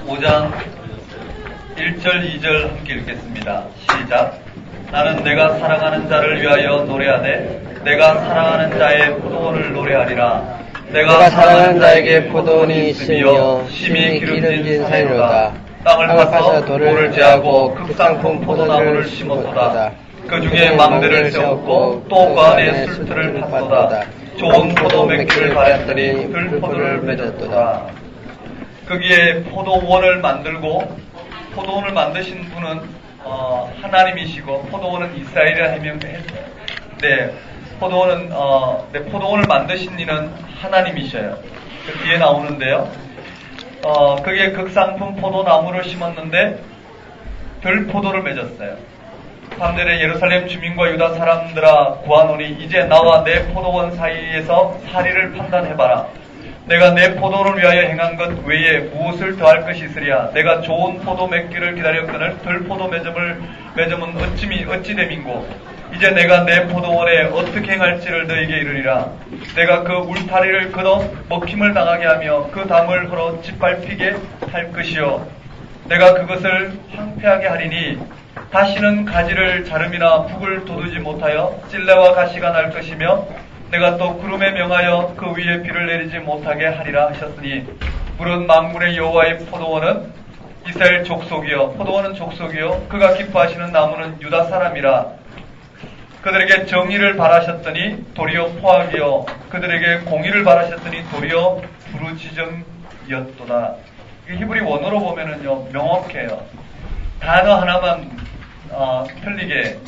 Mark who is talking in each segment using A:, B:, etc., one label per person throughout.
A: 5장 1절 2절 함께 읽겠습니다. 시작. 나는 내가 사랑하는 자를 위하여 노래하되 내가 사랑하는 자의 포도원을 노래하리라. 내가 사랑하는 자에게 포도원이 있으며 심히 기름진 산이로다. 땅을 파서 돌을 제하고 극상품 포도나무를 심었도다. 그 중에 망대를 세웠고 또 그 안에 술틀을 팠도다. 좋은 포도 맺기를 바랬더니 들포도를 맺었도다. 거기에 포도원을 만들고 포도원을 만드신 분은 하나님이시고 포도원은 이스라엘이라 해명했어요. 포도원을 만드신 이는 하나님이셔요. 그 뒤에 나오는데요. 거기에 극상품 포도나무를 심었는데 들포도를 맺었어요. 사람들의 예루살렘 주민과 유다 사람들아 구하노니 이제 나와 내 포도원 사이에서 사리를 판단해봐라. 내가 내 포도원을 위하여 행한 것 외에 무엇을 더할 것이 있으랴. 내가 좋은 포도 맺기를 기다렸거늘 들포도 맺음은 어찌 됨인고. 이제 내가 내 포도원에 어떻게 행할지를 너에게 이르리라. 내가 그 울타리를 걷어 먹힘을 당하게 하며 그 담을 헐어 짓밟히게 할 것이요. 내가 그것을 황폐하게 하리니 다시는 가지를 자름이나 북을 돋우지 못하여 찔레와 가시가 날 것이며 내가 또 구름에 명하여 그 위에 비를 내리지 못하게 하리라 하셨으니 물은 만군의 여호와의 포도원은 이스라엘 족속이요 포도원은 족속이요 그가 기뻐하시는 나무는 유다 사람이라. 그들에게 정의를 바라셨더니 도리어 포악이요 그들에게 공의를 바라셨더니 도리어 부르짖음이었도다. 히브리 원어로 보면은요 명확해요. 단어 하나만 틀리게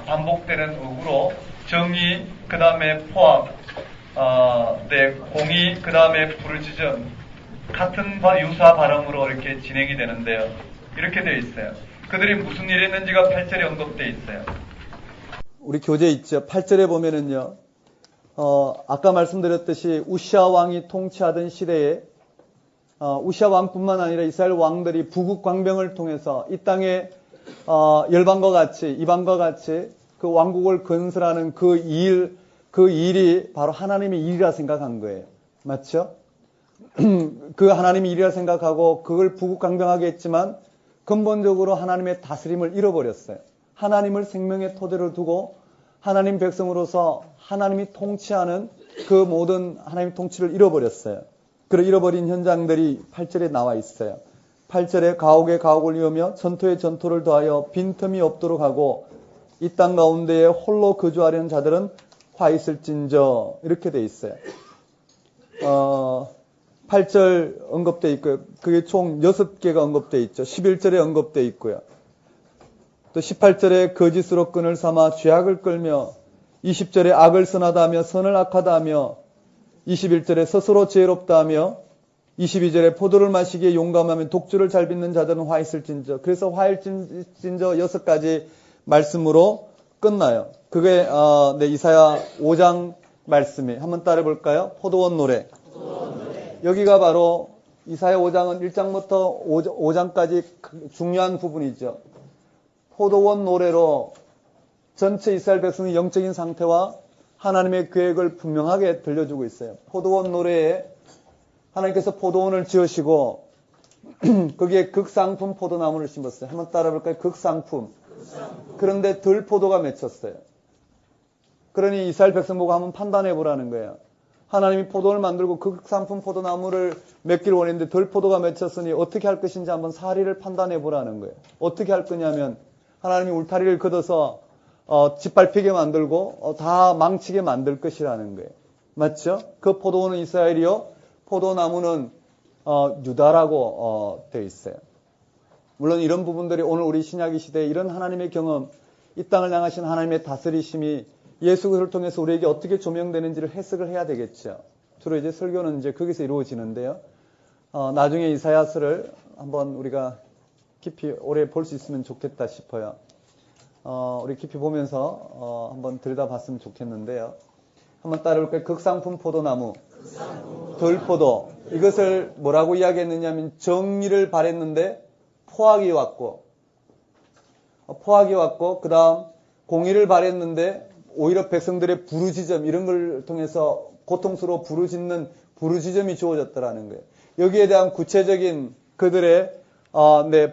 A: 반복되는 어구로 정의, 그 다음에 포악, 공의, 그 다음에 부르짖음 같은 유사 발음으로 이렇게 진행이 되는데요. 이렇게 되어 있어요. 그들이 무슨 일이 했는지가 8절에 언급되어 있어요.
B: 우리 교재 있죠. 8절에 보면은요. 아까 말씀드렸듯이 우시아 왕이 통치하던 시대에 우시아 왕뿐만 아니라 이스라엘 왕들이 부국 광병을 통해서 이 땅에 열방과 같이 이방과 같이 그 왕국을 건설하는 그 일이 바로 하나님의 일이라 생각한 거예요. 맞죠? 그 하나님의 일이라 생각하고 그걸 부국강병하게 했지만 근본적으로 하나님의 다스림을 잃어버렸어요. 하나님을 생명의 토대로 두고 하나님 백성으로서 하나님이 통치하는 그 모든 하나님의 통치를 잃어버렸어요. 그런 잃어버린 현장들이 8절에 나와 있어요. 8절에 가옥에 가옥을 이으며 전토에 전토를 더하여 빈틈이 없도록 하고 이 땅 가운데에 홀로 거주하려는 자들은 화 있을진저 이렇게 돼 있어요. 8절 언급되어 있고요. 그게 총 6개가 언급되어 있죠. 11절에 언급되어 있고요. 또 18절에 거짓으로 끈을 삼아 죄악을 끌며 20절에 악을 선하다 하며 선을 악하다 하며 21절에 스스로 지혜롭다 하며 22절에 포도를 마시기에 용감하며 독주를 잘 빚는 자들은 화 있을진저. 그래서 화 있을진저 6가지 말씀으로 끝나요. 그게 이사야 5장 말씀이 한번 따라 볼까요? 포도원 노래. 여기가 바로 이사야 5장은 1장부터 5장까지 중요한 부분이죠. 포도원 노래로 전체 이스라엘 백성의 영적인 상태와 하나님의 계획을 분명하게 들려주고 있어요. 포도원 노래에 하나님께서 포도원을 지으시고 거기에 극상품 포도나무를 심었어요. 한번 따라 볼까요? 극상품. 그런데 들포도가 맺혔어요. 그러니 이스라엘 백성 보고 한번 판단해 보라는 거예요. 하나님이 포도를 만들고 극상품 포도나무를 맺기를 원했는데 들포도가 맺혔으니 어떻게 할 것인지 한번 사리를 판단해 보라는 거예요. 어떻게 할 거냐면 하나님이 울타리를 걷어서 짓밟히게 만들고 다 망치게 만들 것이라는 거예요. 맞죠? 그 포도원은 이스라엘이요. 포도나무는 유다라고 되어 있어요. 물론 이런 부분들이 오늘 우리 신약의 시대에 이런 하나님의 경험, 이 땅을 향하신 하나님의 다스리심이 예수 그리스도를 통해서 우리에게 어떻게 조명되는지를 해석을 해야 되겠죠. 주로 이제 설교는 이제 거기서 이루어지는데요. 나중에 이사야서를 한번 우리가 깊이 오래 볼 수 있으면 좋겠다 싶어요. 우리 깊이 보면서 한번 들여다봤으면 좋겠는데요. 한번 따라볼까요? 극상품 포도나무, 들포도. 이것을 뭐라고 이야기했느냐면 정의를 바랬는데 포악이 왔고 그 다음 공의를 바랬는데 오히려 백성들의 부르짖음 이런 걸 통해서 고통스러워 부르짖는 부르짖음이 주어졌더라는 거예요. 여기에 대한 구체적인 그들의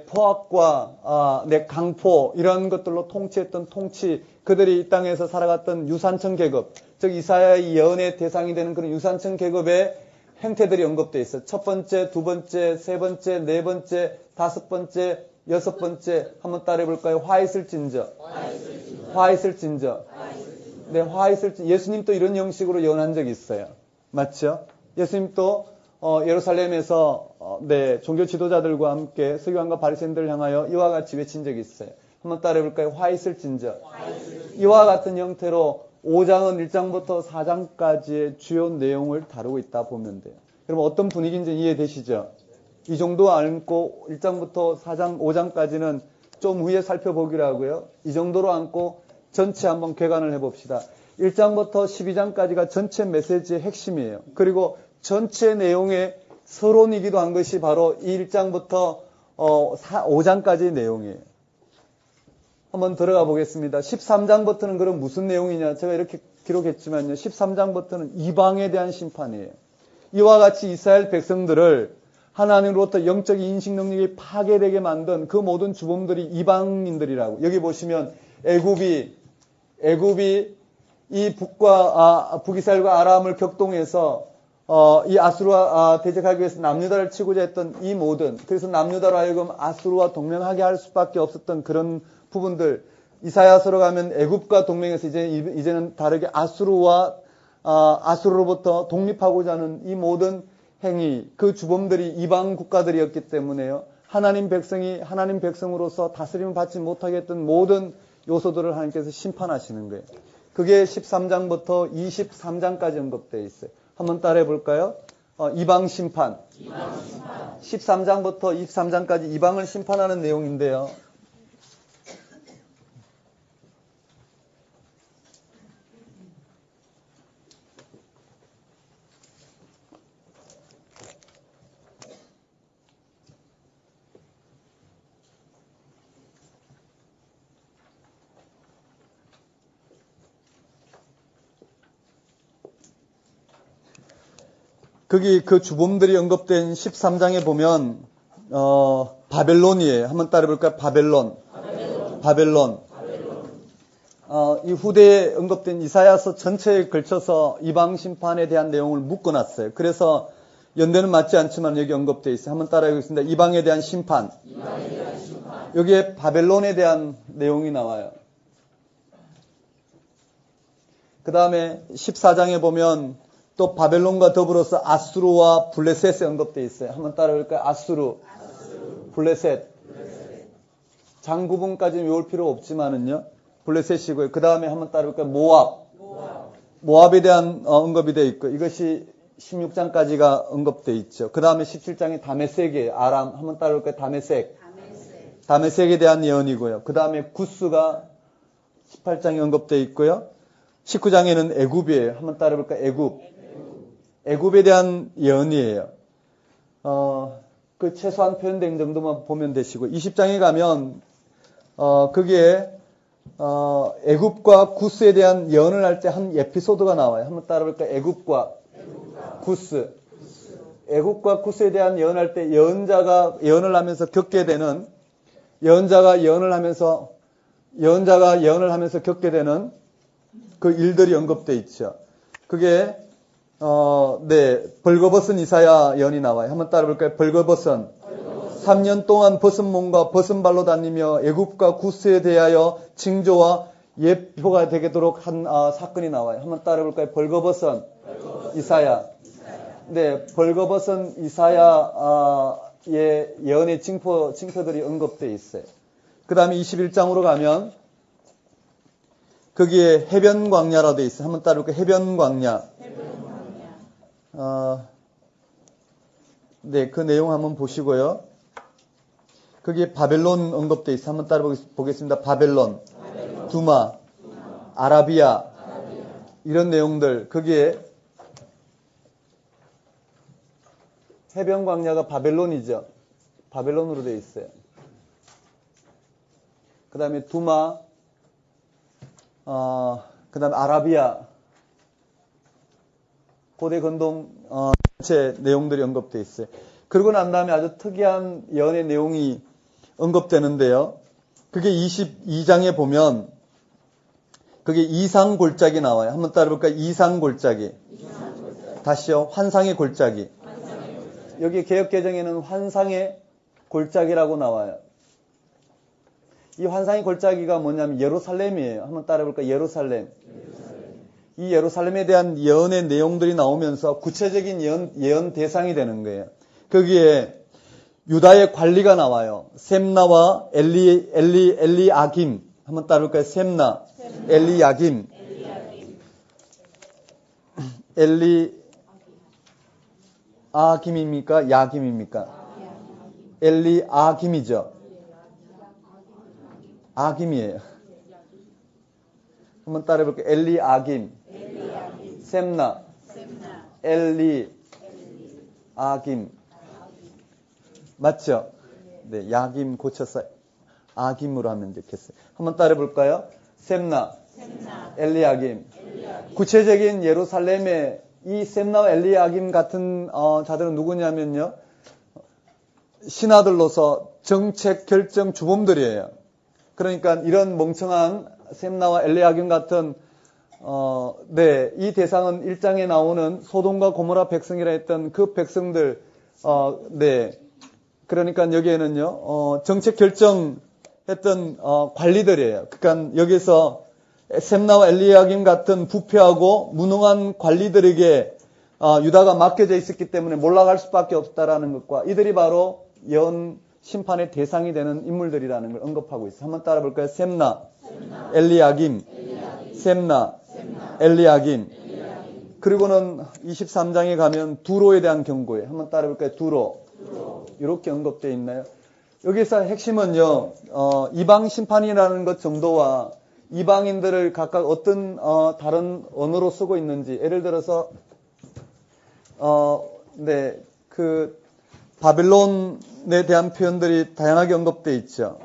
B: 포악과 강포 이런 것들로 통치했던 통치, 그들이 이 땅에서 살아갔던 유산층 계급, 즉 이사야의 예언의 대상이 되는 그런 유산층 계급의 행태들이 언급되어 있어요. 첫 번째, 두 번째, 세 번째, 네 번째, 다섯 번째, 여섯 번째 한번 따라해 볼까요? 화 있을 진저. 화 있을 진저. 네, 화 있을 진저. 예수님도 이런 형식으로 예언한 적이 있어요. 맞죠? 예수님도 예루살렘에서 종교 지도자들과 함께 서기관과 바리새인들을 향하여 이와 같이 외친 적이 있어요. 한번 따라해 볼까요? 화 있을 진저. 이와 같은 형태로 5장은 1장부터 4장까지의 주요 내용을 다루고 있다 보면 돼요. 여러분 어떤 분위기인지 이해되시죠? 이 정도 안고 1장부터 4장, 5장까지는 좀 후에 살펴보기로 하고요. 이 정도로 안고 전체 한번 개관을 해봅시다. 1장부터 12장까지가 전체 메시지의 핵심이에요. 그리고 전체 내용의 서론이기도 한 것이 바로 이 1장부터 5장까지의 내용이에요. 한번 들어가 보겠습니다. 13장부터는 그럼 무슨 내용이냐? 제가 이렇게 기록했지만요. 13장부터는 이방에 대한 심판이에요. 이와 같이 이스라엘 백성들을 하나님으로부터 영적 인식 능력이 파괴되게 만든 그 모든 주범들이 이방인들이라고. 여기 보시면 애굽이 이 북이스라엘과 아람을 격동해서 이 아수르와 대적하기 위해서 남유다를 치고자 했던 이 모든, 그래서 남유다로 하여금 아수르와 동맹하게 할 수밖에 없었던 그런 부분들, 이사야서로 가면 애굽과 동맹해서 이제는 다르게 아수르로부터 독립하고자 하는 이 모든 행위, 그 주범들이 이방 국가들이었기 때문에요. 하나님 백성이 하나님 백성으로서 다스림을 받지 못하게 했던 모든 요소들을 하나님께서 심판하시는 거예요. 그게 13장부터 23장까지 언급되어 있어요. 한번 따라해 볼까요? 이방 심판. 13장부터 23장까지 이방을 심판하는 내용인데요. 거기 그 주범들이 언급된 13장에 보면 바벨론이에요. 한번 따라해볼까요? 바벨론. 이 후대에 언급된 이사야서 전체에 걸쳐서 이방 심판에 대한 내용을 묶어놨어요. 그래서 연대는 맞지 않지만 여기 언급되어 있어요. 한번 따라해보겠습니다. 이방에 대한 심판. 여기에 바벨론에 대한 내용이 나와요. 그 다음에 14장에 보면 또 바벨론과 더불어서 아수르와 블레셋이 언급되어 있어요. 한번 따라해볼까요? 아수르, 블레셋. 장 구분까지는 외울 필요 없지만은요. 블레셋이고요. 그 다음에 한번 따라해볼까요? 모압에 대한 언급이 되어 있고, 이것이 16장까지가 언급되어 있죠. 그 다음에 17장에 다메섹이에요. 아람. 한번 따라해볼까요? 다메섹에 대한 예언이고요. 그 다음에 구스가 18장에 언급되어 있고요. 19장에는 애굽이에요. 한번 따라해볼까요? 애굽에 대한 예언이에요. 그 최소한 표현된 정도만 보면 되시고, 20장에 가면, 거기에, 애굽과 구스에 대한 예언을 할 때 한 에피소드가 나와요. 한번 따라볼까요? 애굽과 구스. 애굽과 구스에 대한 예언할 때 예언자가 예언을 하면서 겪게 되는, 예언자가 예언을 하면서 겪게 되는 그 일들이 언급되어 있죠. 그게 벌거벗은 이사야 예언이 나와요. 한번 따라볼까요? 벌거벗은. 3년 동안 벗은 몸과 벗은 발로 다니며 애굽과 구스에 대하여 징조와 예표가 되도록 한 사건이 나와요. 한번 따라볼까요? 벌거벗은 이사야. 네, 벌거벗은 이사야의 예언의 징표들이 언급되어 있어요. 그 다음에 21장으로 가면 거기에 해변 광야라고 되어 있어요. 한번 따라볼까요? 해변 광야. 네, 그 내용 한번 보시고요. 거기에 바벨론 언급되어 있어요. 한번 따라 보겠습니다. 바벨론, 두마, 아라비아, 이런 내용들. 거기에 해변 광야가 바벨론이죠. 바벨론으로 되어 있어요. 그 다음에 두마, 그 다음에 아라비아, 고대 건동 전체 내용들이 언급되어 있어요. 그러고 난 다음에 아주 특이한 예언의 내용이 언급되는데요. 그게 22장에 보면 그게 이상골짜기 나와요. 한번 따라볼까요? 이상골짜기. 다시요. 환상의 골짜기. 여기 개역개정에는 환상의 골짜기라고 나와요. 이 환상의 골짜기가 뭐냐면 예루살렘이에요. 한번 따라볼까요? 예루살렘. 이 예루살렘에 대한 예언의 내용들이 나오면서 구체적인 예언 대상이 되는 거예요. 거기에 유다의 관리가 나와요. 셈나와 엘리아김. 한번 따라볼까요? 셈나, 엘리야김. 엘리아김입니까? 야김입니까? 엘리아김이죠. 아김이에요. 한번 따라해볼게요. 엘리아김, 셈나, 엘리아김. 맞죠? 네, 야김 고쳐서 아김으로 하면 좋겠어요. 한번 따라해볼까요? 셈나, 엘리아김. 구체적인 예루살렘의 이 셈나와 엘리아김 같은 자들은 누구냐면요. 신하들로서 정책 결정 주범들이에요. 그러니까 이런 멍청한 셈나와 엘리아김 같은 이 대상은 1장에 나오는 소돔과 고모라 백성이라 했던 그 백성들 그러니까 여기에는요 정책 결정했던 관리들이에요. 그러니까 여기서 셈나와 엘리아김 같은 부패하고 무능한 관리들에게 유다가 맡겨져 있었기 때문에 몰락할 수밖에 없다라는 것과 이들이 바로 예언 심판의 대상이 되는 인물들이라는 걸 언급하고 있어요. 한번 따라 볼까요? 셈나, 엘리아김, 셈나, 엘리아김. 그리고는 23장에 가면 두로에 대한 경고예요. 한번 따라 볼까요? 두로. 이렇게 언급되어 있나요? 여기서 핵심은요, 이방 심판이라는 것 정도와 이방인들을 각각 어떤 다른 언어로 쓰고 있는지, 예를 들어서 바벨론에 대한 표현들이 다양하게 언급되어 있죠.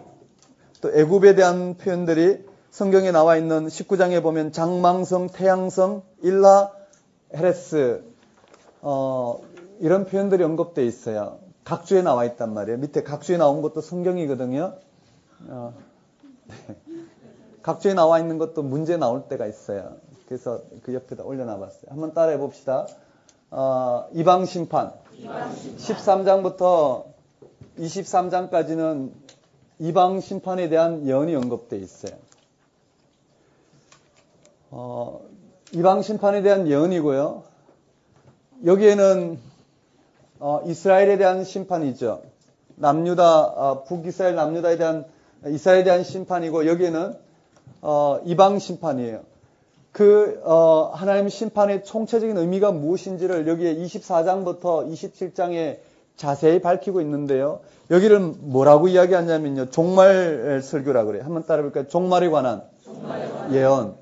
B: 또 애굽에 대한 표현들이 성경에 나와 있는 19장에 보면 장망성, 태양성, 일라, 헤레스 이런 표현들이 언급되어 있어요. 각주에 나와 있단 말이에요. 밑에 각주에 나온 것도 성경이거든요. 각주에 나와 있는 것도 문제 나올 때가 있어요. 그래서 그 옆에다 올려놔봤어요. 한번 따라해 봅시다. 이방 심판. 13장부터 23장까지는 이방 심판에 대한 예언이 언급되어 있어요. 이방 심판에 대한 예언이고요. 여기에는 이스라엘에 대한 심판이죠. 남유다, 북이스라엘 남유다에 대한 이스라엘에 대한 심판이고 여기에는 이방 심판이에요. 하나님 심판의 총체적인 의미가 무엇인지를 여기에 24장부터 27장에 자세히 밝히고 있는데요. 여기를 뭐라고 이야기하냐면요. 종말 설교라고 그래요. 한번 따라해볼까요? 종말에 관한 예언.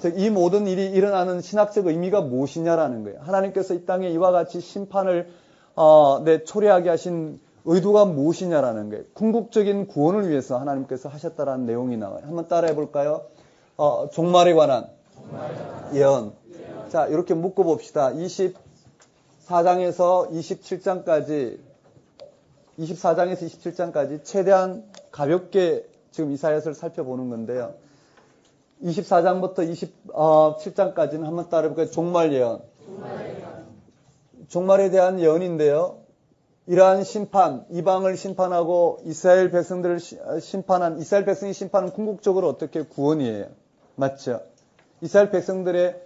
B: 즉, 이 모든 일이 일어나는 신학적 의미가 무엇이냐라는 거예요. 하나님께서 이 땅에 이와 같이 심판을 초래하게 하신 의도가 무엇이냐라는 거예요. 궁극적인 구원을 위해서 하나님께서 하셨다라는 내용이 나와요. 한번 따라해볼까요? 종말에 관한 예언. 자, 이렇게 묶어봅시다. 24장에서 27장까지, 24장에서 27장까지 최대한 가볍게 지금 이사야서를 살펴보는 건데요. 24장부터 27장까지는 한번 따라해볼까요? 종말 예언. 종말에 대한 예언인데요. 이러한 심판, 이방을 심판하고 이스라엘 백성들을 심판한, 이스라엘 백성이 심판은 궁극적으로 어떻게 구원이에요. 맞죠? 이스라엘 백성들의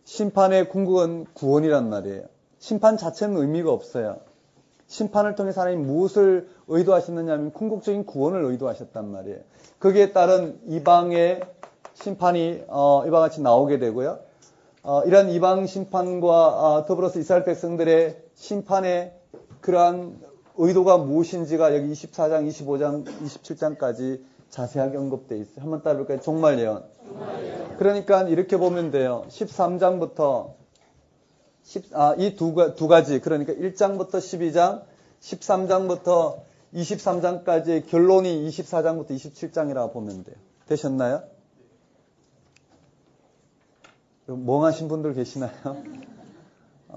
B: 심판의 궁극은 구원이란 말이에요. 심판 자체는 의미가 없어요. 심판을 통해서 하나님 무엇을 의도하셨느냐 하면 궁극적인 구원을 의도하셨단 말이에요. 거기에 따른 이방의 심판이 이와 같이 나오게 되고요. 이러한 이방 심판과 더불어서 이스라엘 백성들의 심판의 그러한 의도가 무엇인지가 여기 24장, 25장, 27장까지 자세하게 언급되어 있어요. 한번 따라볼까요? 종말 예언. 그러니까 이렇게 보면 돼요. 13장부터 이 두 가지, 그러니까 1장부터 12장, 13장부터 23장까지의 결론이 24장부터 27장이라고 보면 돼요. 되셨나요? 멍하신 분들 계시나요?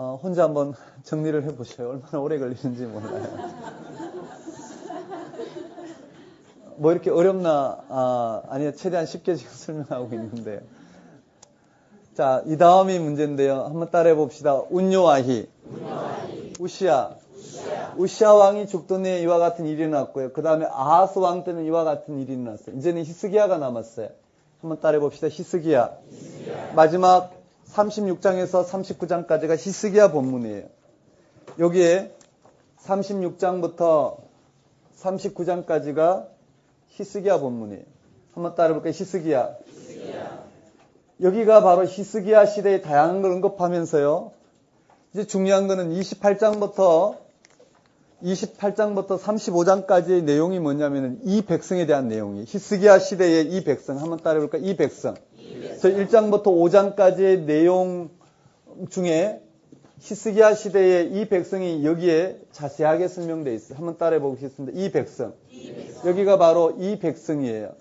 B: 혼자 한번 정리를 해보세요. 얼마나 오래 걸리는지 몰라요. 뭐 이렇게 어렵나? 아니요, 최대한 쉽게 지금 설명하고 있는데요. 자, 이 다음이 문제인데요. 한번 따라해 봅시다. 운요아히. 우시아. 우시아 왕이 죽던 해에 이와 같은 일이 일어났고요. 그 다음에 아하스 왕 때는 이와 같은 일이 일어났어요. 이제는 히스기야가 남았어요. 한번 따라해 봅시다. 히스기야. 마지막 36장에서 39장까지가 히스기야 본문이에요. 여기에 36장부터 39장까지가 히스기야 본문이에요. 한번 따라해 볼까요? 히스기야. 여기가 바로 히스기야 시대의 다양한 걸 언급하면서요. 이제 중요한 거는 28장부터 35장까지의 내용이 뭐냐면은 이 백성에 대한 내용이 히스기야 시대의 이 백성 한번 따라해 볼까요? 이 백성. 저 1장부터 5장까지의 내용 중에 히스기야 시대의 이 백성이 여기에 자세하게 설명되어 있어요. 한번 따라해 보겠습니다. 이 백성. 여기가 바로 이 백성이에요.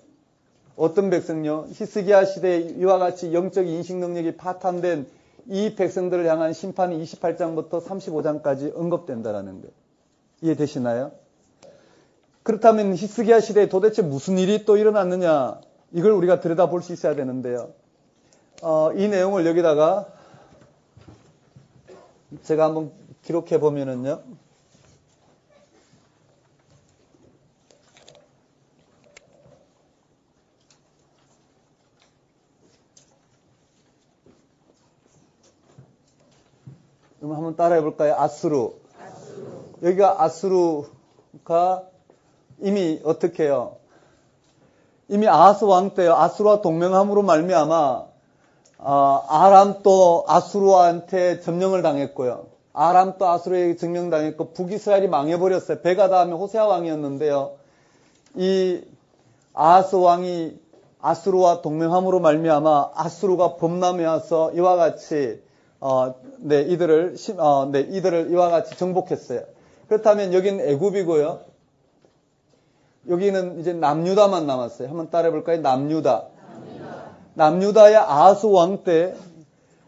B: 어떤 백성요? 히스기야 시대에 이와 같이 영적 인식 능력이 파탄된 이 백성들을 향한 심판이 28장부터 35장까지 언급된다라는 거예요. 이해되시나요? 그렇다면 히스기야 시대에 도대체 무슨 일이 또 일어났느냐? 이걸 우리가 들여다볼 수 있어야 되는데요. 이 내용을 여기다가 제가 한번 기록해 보면은요. 그럼 한번 따라해 볼까요? 아수르. 여기가 아수르가 이미 어떻게 해요? 이미 아하스 왕 때요. 아수르와 동맹함으로 말미암아 아람도 아수르한테 점령을 당했고요. 아람도 아수르에게 점령당했고 북이스라엘이 망해버렸어요. 베가 다음에 호세아 왕이었는데요. 이 아하스 왕이 아수르와 동맹함으로 말미암아 아수르가 범람해 와서 이와 같이 이들을 이와 같이 정복했어요. 그렇다면 여기는 애굽이고요. 여기는 이제 남유다만 남았어요. 한번 따라해 볼까요? 남유다. 남유다의 아하스 왕 때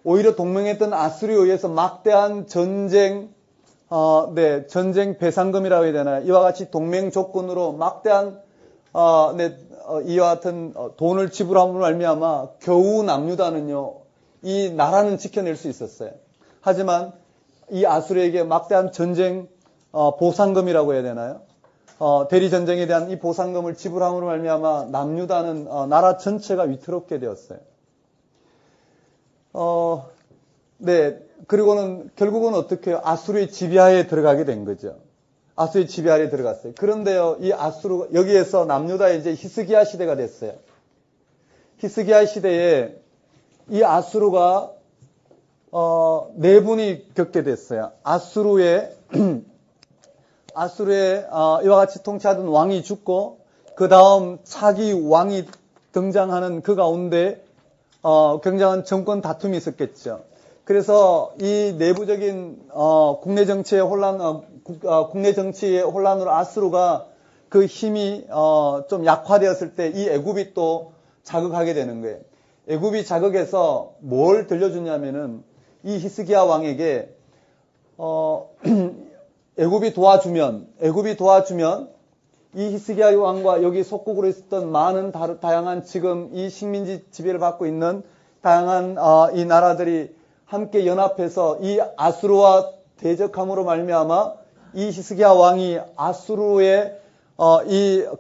B: 오히려 동맹했던 아수르에 의해서 막대한 전쟁 배상금이라고 해야 되나요? 이와 같이 동맹 조건으로 막대한 이와 같은 돈을 지불함으로 말미암아 겨우 남유다는요. 이 나라는 지켜낼 수 있었어요. 하지만 이 아수르에게 막대한 전쟁 보상금이라고 해야 되나요? 대리 전쟁에 대한 이 보상금을 지불함으로 말미암아 남유다는 나라 전체가 위태롭게 되었어요. 그리고는 결국은 어떻게 해요? 아수르의 지배하에 들어가게 된 거죠. 아수르의 지배하에 들어갔어요. 그런데요, 이 아수르 여기에서 남유다의 이제 히스기야 시대가 됐어요. 히스기야 시대에 이 아수르가 네 분이 겪게 됐어요. 아수르의 이와 같이 통치하던 왕이 죽고 그 다음 차기 왕이 등장하는 그 가운데 굉장한 정권 다툼이 있었겠죠. 그래서 이 내부적인 국내 정치의 혼란으로 아수르가 그 힘이 좀 약화되었을 때 이 애굽이 또 자극하게 되는 거예요. 애굽이 자극해서 뭘 들려주냐면은 이 히스기야 왕에게 애굽이 도와주면 이 히스기야 왕과 여기 속국으로 있었던 많은 다양한 지금 이 식민지 지배를 받고 있는 다양한 이 나라들이 함께 연합해서 이 아수르와 대적함으로 말미암아 이 히스기야 왕이 아수르의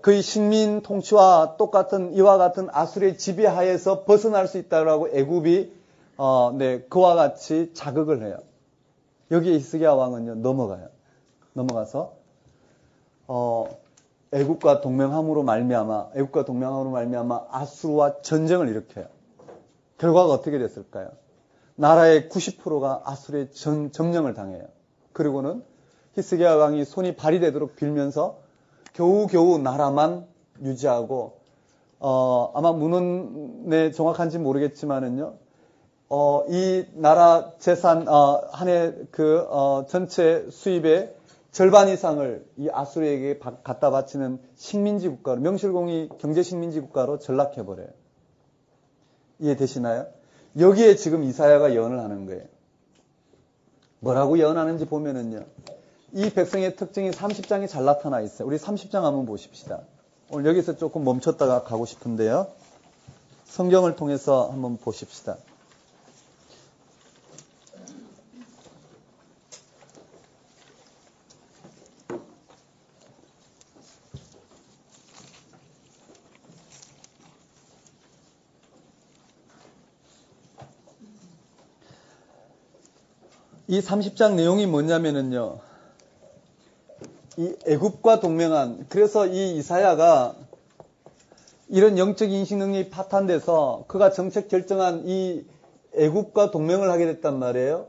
B: 그의 식민 통치와 똑같은 이와 같은 아수르의 지배하에서 벗어날 수 있다라고 애굽이 그와 같이 자극을 해요. 여기에 히스기야 왕은요 넘어가서 애굽과 동맹함으로 말미암아 아수르와 전쟁을 일으켜요. 결과가 어떻게 됐을까요? 나라의 90%가 아수르의 점령을 당해요. 그리고는 히스기야 왕이 손이 발휘되도록 빌면서 겨우겨우 나라만 유지하고 아마 문헌에 정확한지 모르겠지만은요. 이 나라 재산 한 해 전체 수입의 절반 이상을 이 아수르에게 갖다 바치는 식민지 국가로 명실공히 경제 식민지 국가로 전락해 버려요. 이해되시나요? 여기에 지금 이사야가 예언을 하는 거예요. 뭐라고 예언하는지 보면은요. 이 백성의 특징이 30장에 잘 나타나 있어요. 우리 30장 한번 보십시다. 오늘 여기서 조금 멈췄다가 가고 싶은데요. 성경을 통해서 한번 보십시다. 이 30장 내용이 뭐냐면은요. 이 애굽과 동맹한, 그래서 이 이사야가 이런 영적 인식 능력이 파탄돼서 그가 정책 결정한 이 애굽과 동맹을 하게 됐단 말이에요.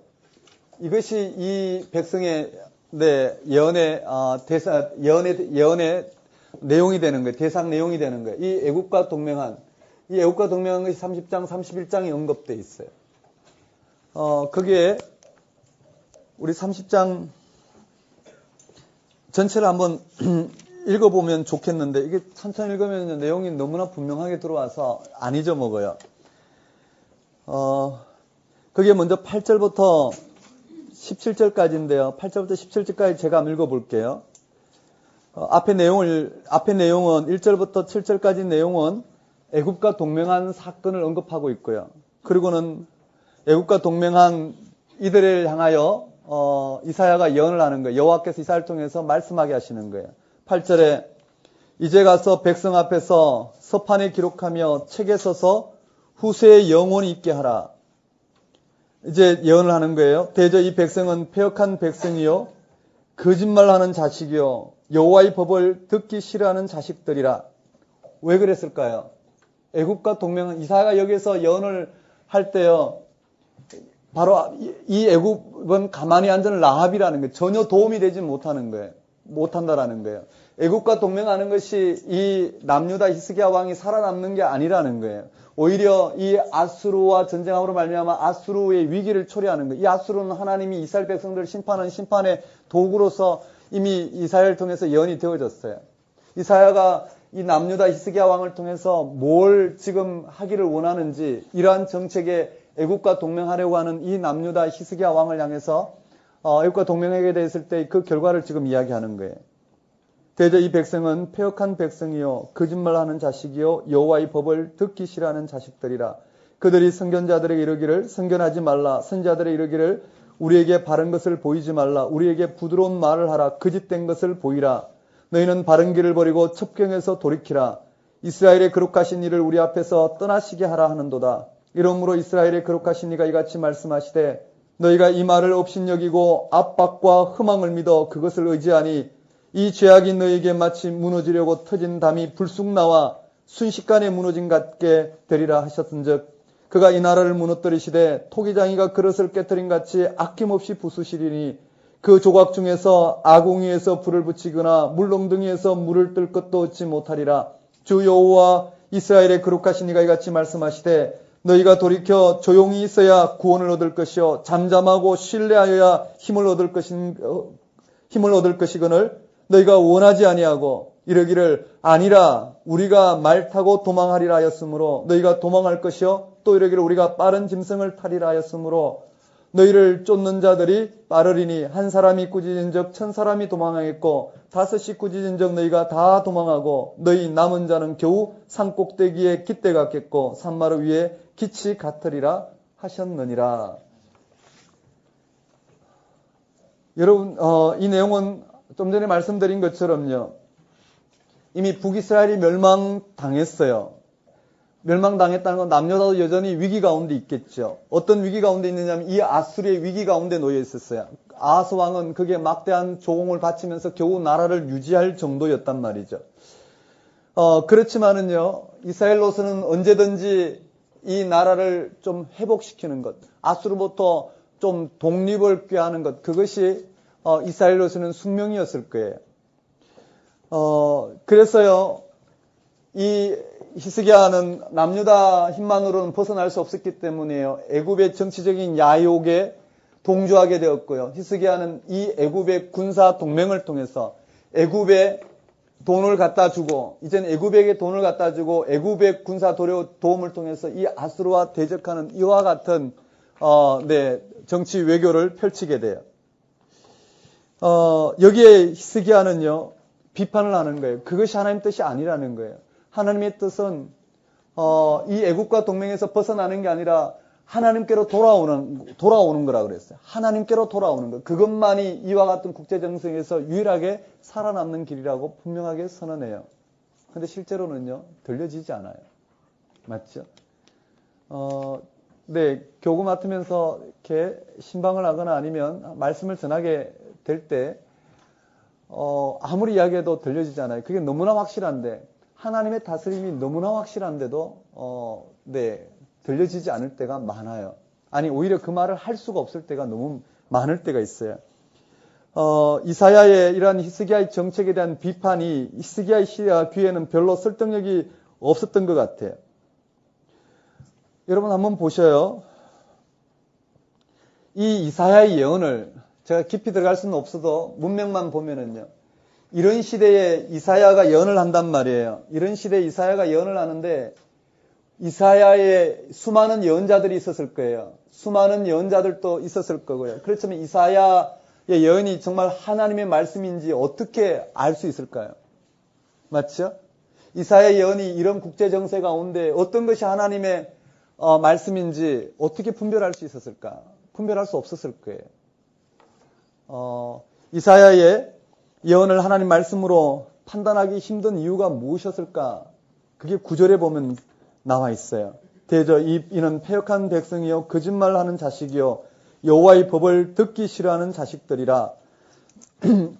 B: 이것이 이 백성의 예언의 내용이 되는 거예요. 대상 내용이 되는 거예요. 이 애굽과 동맹한 것이 30장, 31장에 언급되어 있어요. 거기에 우리 30장 전체를 한번 읽어보면 좋겠는데, 이게 천천히 읽으면 내용이 너무나 분명하게 들어와서 안 잊어먹어요. 그게 먼저 8절부터 17절까지인데요. 8절부터 17절까지 제가 한번 읽어볼게요. 앞에 내용은 1절부터 7절까지 내용은 애굽과 동맹한 사건을 언급하고 있고요. 그리고는 애굽과 동맹한 이들을 향하여 이사야가 예언을 하는 거예요. 여호와께서 이사야를 통해서 말씀하게 하시는 거예요. 8절에 이제 가서 백성 앞에서 서판에 기록하며 책에 써서 후세에 영원히 있게 하라. 이제 예언을 하는 거예요. 대저 이 백성은 패역한 백성이요 거짓말하는 자식이요 여호와의 법을 듣기 싫어하는 자식들이라. 왜 그랬을까요? 애굽과 동맹은 이사야가 여기서 예언을 할 때요. 바로 이 애굽은 가만히 앉은 라합이라는 거예요. 전혀 도움이 되지 못한다라는 거예요. 애굽과 동맹하는 것이 이 남유다 히스기야 왕이 살아남는 게 아니라는 거예요. 오히려 이 아수르와 전쟁함으로 말미암아 아수르의 위기를 초래하는 거예요. 이 아수르는 하나님이 이스라엘 백성들을 심판하는 심판의 도구로서 이미 이사야를 통해서 예언이 되어졌어요. 이사야가 이 남유다 히스기야 왕을 통해서 뭘 지금 하기를 원하는지, 이러한 정책에 애굽과 동맹하려고 하는 이 남유다 히스기야 왕을 향해서 애굽과 동맹하게 됐을 때 그 결과를 지금 이야기하는 거예요. 대저 이 백성은 패역한 백성이요 거짓말하는 자식이요 여호와의 법을 듣기 싫어하는 자식들이라. 그들이 선견자들에게 이르기를 선견하지 말라. 선지자들에게 이르기를 우리에게 바른 것을 보이지 말라. 우리에게 부드러운 말을 하라. 거짓된 것을 보이라. 너희는 바른 길을 버리고 첩경에서 돌이키라. 이스라엘의 거룩하신 이를 우리 앞에서 떠나시게 하라 하는도다. 이러므로 이스라엘의 거룩하신 이가 이같이 말씀하시되 너희가 이 말을 업신여기고 압박과 흠앙을 믿어 그것을 의지하니 이 죄악이 너희에게 마치 무너지려고 터진 담이 불쑥 나와 순식간에 무너진 같게 되리라 하셨은즉 그가 이 나라를 무너뜨리시되 토기장이가 그릇을 깨뜨린 같이 아낌없이 부수시리니 그 조각 중에서 아궁이에서 불을 붙이거나 물렁둥이에서 물을 뜰 것도 얻지 못하리라. 주 여호와 이스라엘의 거룩하신 이가 이같이 말씀하시되 너희가 돌이켜 조용히 있어야 구원을 얻을 것이요 잠잠하고 신뢰하여야 힘을 얻을 것이거늘 너희가 원하지 아니하고 이르기를 아니라 우리가 말 타고 도망하리라 하였으므로 너희가 도망할 것이요 또 이르기를 우리가 빠른 짐승을 타리라 하였으므로 너희를 쫓는 자들이 빠르리니 한 사람이 꾸짖은적 1000사람이 도망하겠고 5이 꾸짖은적 너희가 다 도망하고 너희 남은 자는 겨우 산꼭대기에 깃대 같겠고 산마루 위에 기치 같으리라 하셨느니라. 여러분 이 내용은 좀 전에 말씀드린 것처럼요. 이미 북이스라엘이 멸망당했어요. 멸망당했다는 건 남녀다도 여전히 위기 가운데 있겠죠. 어떤 위기 가운데 있느냐면 이 아수르의 위기 가운데 놓여 있었어요. 아하스 왕은 그게 막대한 조공을 바치면서 겨우 나라를 유지할 정도였단 말이죠. 그렇지만은요. 이스라엘로서는 언제든지 이 나라를 좀 회복시키는 것, 아수르부터 좀 독립을 꾀하는 것, 그것이 이스라엘로서는 숙명이었을 거예요. 그래서요. 이 히스기야는 남유다 힘만으로는 벗어날 수 없었기 때문에요. 애굽의 정치적인 야욕에 동조하게 되었고요. 히스기야는 이 애굽의 군사 동맹을 통해서 애굽에 돈을 갖다 주고 이제는 애굽에게 돈을 갖다 주고 애굽의 군사 도움을 통해서 이 아수르와 대적하는 이와 같은 정치 외교를 펼치게 돼요. 여기에 히스기야는요, 비판을 하는 거예요. 그것이 하나님 뜻이 아니라는 거예요. 하나님의 뜻은, 이 애국과 동맹에서 벗어나는 게 아니라 하나님께로 돌아오는 거라 그랬어요. 하나님께로 돌아오는 것. 그것만이 이와 같은 국제정세에서 유일하게 살아남는 길이라고 분명하게 선언해요. 근데 실제로는요, 들려지지 않아요. 맞죠? 교구 맡으면서 이렇게 신방을 하거나 아니면 말씀을 전하게 될 때, 아무리 이야기해도 들려지지 않아요. 그게 너무나 확실한데, 하나님의 다스림이 너무나 확실한데도, 들려지지 않을 때가 많아요. 아니, 오히려 그 말을 할 수가 없을 때가 너무 많을 때가 있어요. 이사야의 이러한 히스기야의 정책에 대한 비판이 히스기야의 귀에는 별로 설득력이 없었던 것 같아요. 여러분 한번 보셔요. 이 이사야의 예언을 제가 깊이 들어갈 수는 없어도 문맥만 보면은요. 이런 시대에 이사야가 예언을 한단 말이에요. 이런 시대에 이사야가 예언을 하는데 이사야의 수많은 예언자들이 있었을 거예요. 수많은 예언자들도 있었을 거고요. 그렇지만 이사야의 예언이 정말 하나님의 말씀인지 어떻게 알 수 있을까요? 맞죠? 이사야의 예언이 이런 국제정세 가운데 어떤 것이 하나님의 말씀인지 어떻게 분별할 수 있었을까? 분별할 수 없었을 거예요. 이사야의 예언을 하나님 말씀으로 판단하기 힘든 이유가 무엇이었을까? 그게 9절에 보면 나와 있어요. 대저 이는 패역한 백성이요 거짓말하는 자식이요 여호와의 법을 듣기 싫어하는 자식들이라.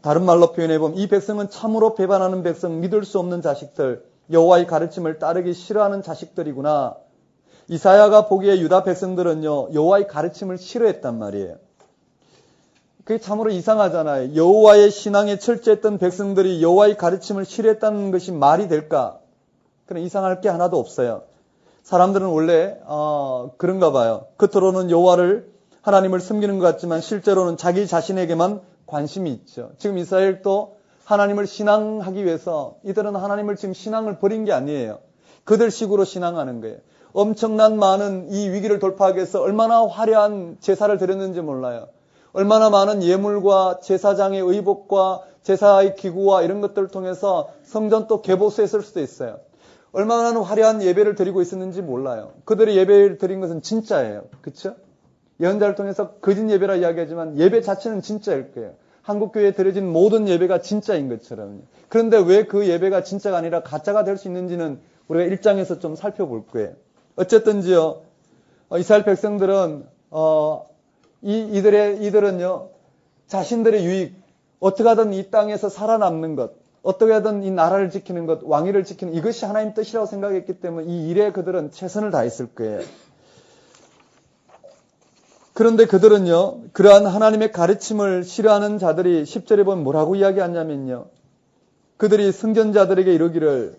B: 다른 말로 표현해 보면 이 백성은 참으로 배반하는 백성, 믿을 수 없는 자식들, 여호와의 가르침을 따르기 싫어하는 자식들이구나. 이사야가 보기에 유다 백성들은요 여호와의 가르침을 싫어했단 말이에요. 그게 참으로 이상하잖아요. 여호와의 신앙에 철저했던 백성들이 여호와의 가르침을 싫어했다는 것이 말이 될까? 그런 이상할 게 하나도 없어요. 사람들은 원래 그런가 봐요. 겉으로는 여호와를 하나님을 섬기는 것 같지만 실제로는 자기 자신에게만 관심이 있죠. 지금 이스라엘도 하나님을 신앙하기 위해서 이들은 하나님을 지금 신앙을 버린 게 아니에요. 그들식으로 신앙하는 거예요. 엄청난 많은 이 위기를 돌파하기 위해서 얼마나 화려한 제사를 드렸는지 몰라요. 얼마나 많은 예물과 제사장의 의복과 제사의 기구와 이런 것들을 통해서 성전 또 개보수했을 수도 있어요. 얼마나 화려한 예배를 드리고 있었는지 몰라요. 그들이 예배를 드린 것은 진짜예요. 그렇죠? 예언자를 통해서 거짓 예배라 이야기하지만 예배 자체는 진짜일 거예요. 한국교회에 드려진 모든 예배가 진짜인 것처럼. 그런데 왜 그 예배가 진짜가 아니라 가짜가 될 수 있는지는 우리가 1장에서 좀 살펴볼 거예요. 어쨌든지요, 이스라엘 백성들은 이들은요 자신들의 유익, 어떻게 하든 이 땅에서 살아남는 것, 어떻게 하든 이 나라를 지키는 것, 왕위를 지키는 이것이 하나님 뜻이라고 생각했기 때문에 이 일에 그들은 최선을 다했을 거예요. 그런데 그들은요 그러한 하나님의 가르침을 싫어하는 자들이 10절에 보면 뭐라고 이야기하냐면요, 그들이 선견자들에게 이르기를,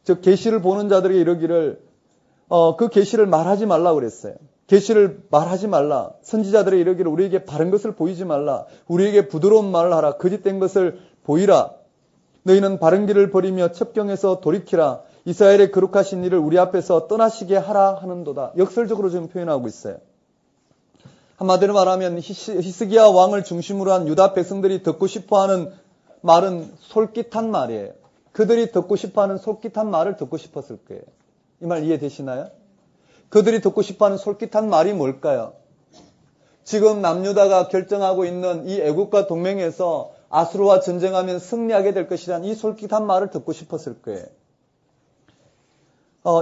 B: 즉 계시를 보는 자들에게 이르기를 그 계시를 말하지 말라 그랬어요. 계시를 말하지 말라. 선지자들의 이르기를 우리에게 바른 것을 보이지 말라. 우리에게 부드러운 말을 하라. 거짓된 것을 보이라. 너희는 바른 길을 버리며 첩경에서 돌이키라. 이스라엘의 거룩하신 일을 우리 앞에서 떠나시게 하라 하는도다. 역설적으로 지금 표현하고 있어요. 한마디로 말하면 히스기야 왕을 중심으로 한 유다 백성들이 듣고 싶어하는 말은 솔깃한 말이에요. 그들이 듣고 싶어하는 솔깃한 말을 듣고 싶었을 거예요. 이 말 이해되시나요? 그들이 듣고 싶어하는 솔깃한 말이 뭘까요? 지금 남유다가 결정하고 있는 이 애국과 동맹에서 아수르와 전쟁하면 승리하게 될 것이란 이 솔깃한 말을 듣고 싶었을 거예요.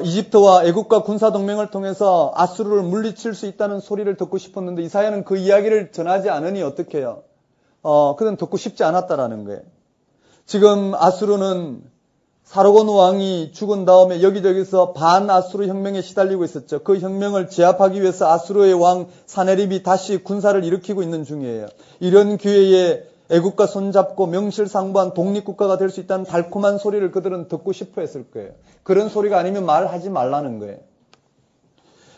B: 이집트와 애국과 군사동맹을 통해서 아수르를 물리칠 수 있다는 소리를 듣고 싶었는데 이사야는 그 이야기를 전하지 않으니 어떻게 해요? 그건 듣고 싶지 않았다라는 거예요. 지금 아수르는 사르곤 왕이 죽은 다음에 여기저기서 반아수르 혁명에 시달리고 있었죠. 그 혁명을 제압하기 위해서 아수르의 왕 사네립이 다시 군사를 일으키고 있는 중이에요. 이런 기회에 애국과 손잡고 명실상부한 독립국가가 될 수 있다는 달콤한 소리를 그들은 듣고 싶어 했을 거예요. 그런 소리가 아니면 말하지 말라는 거예요.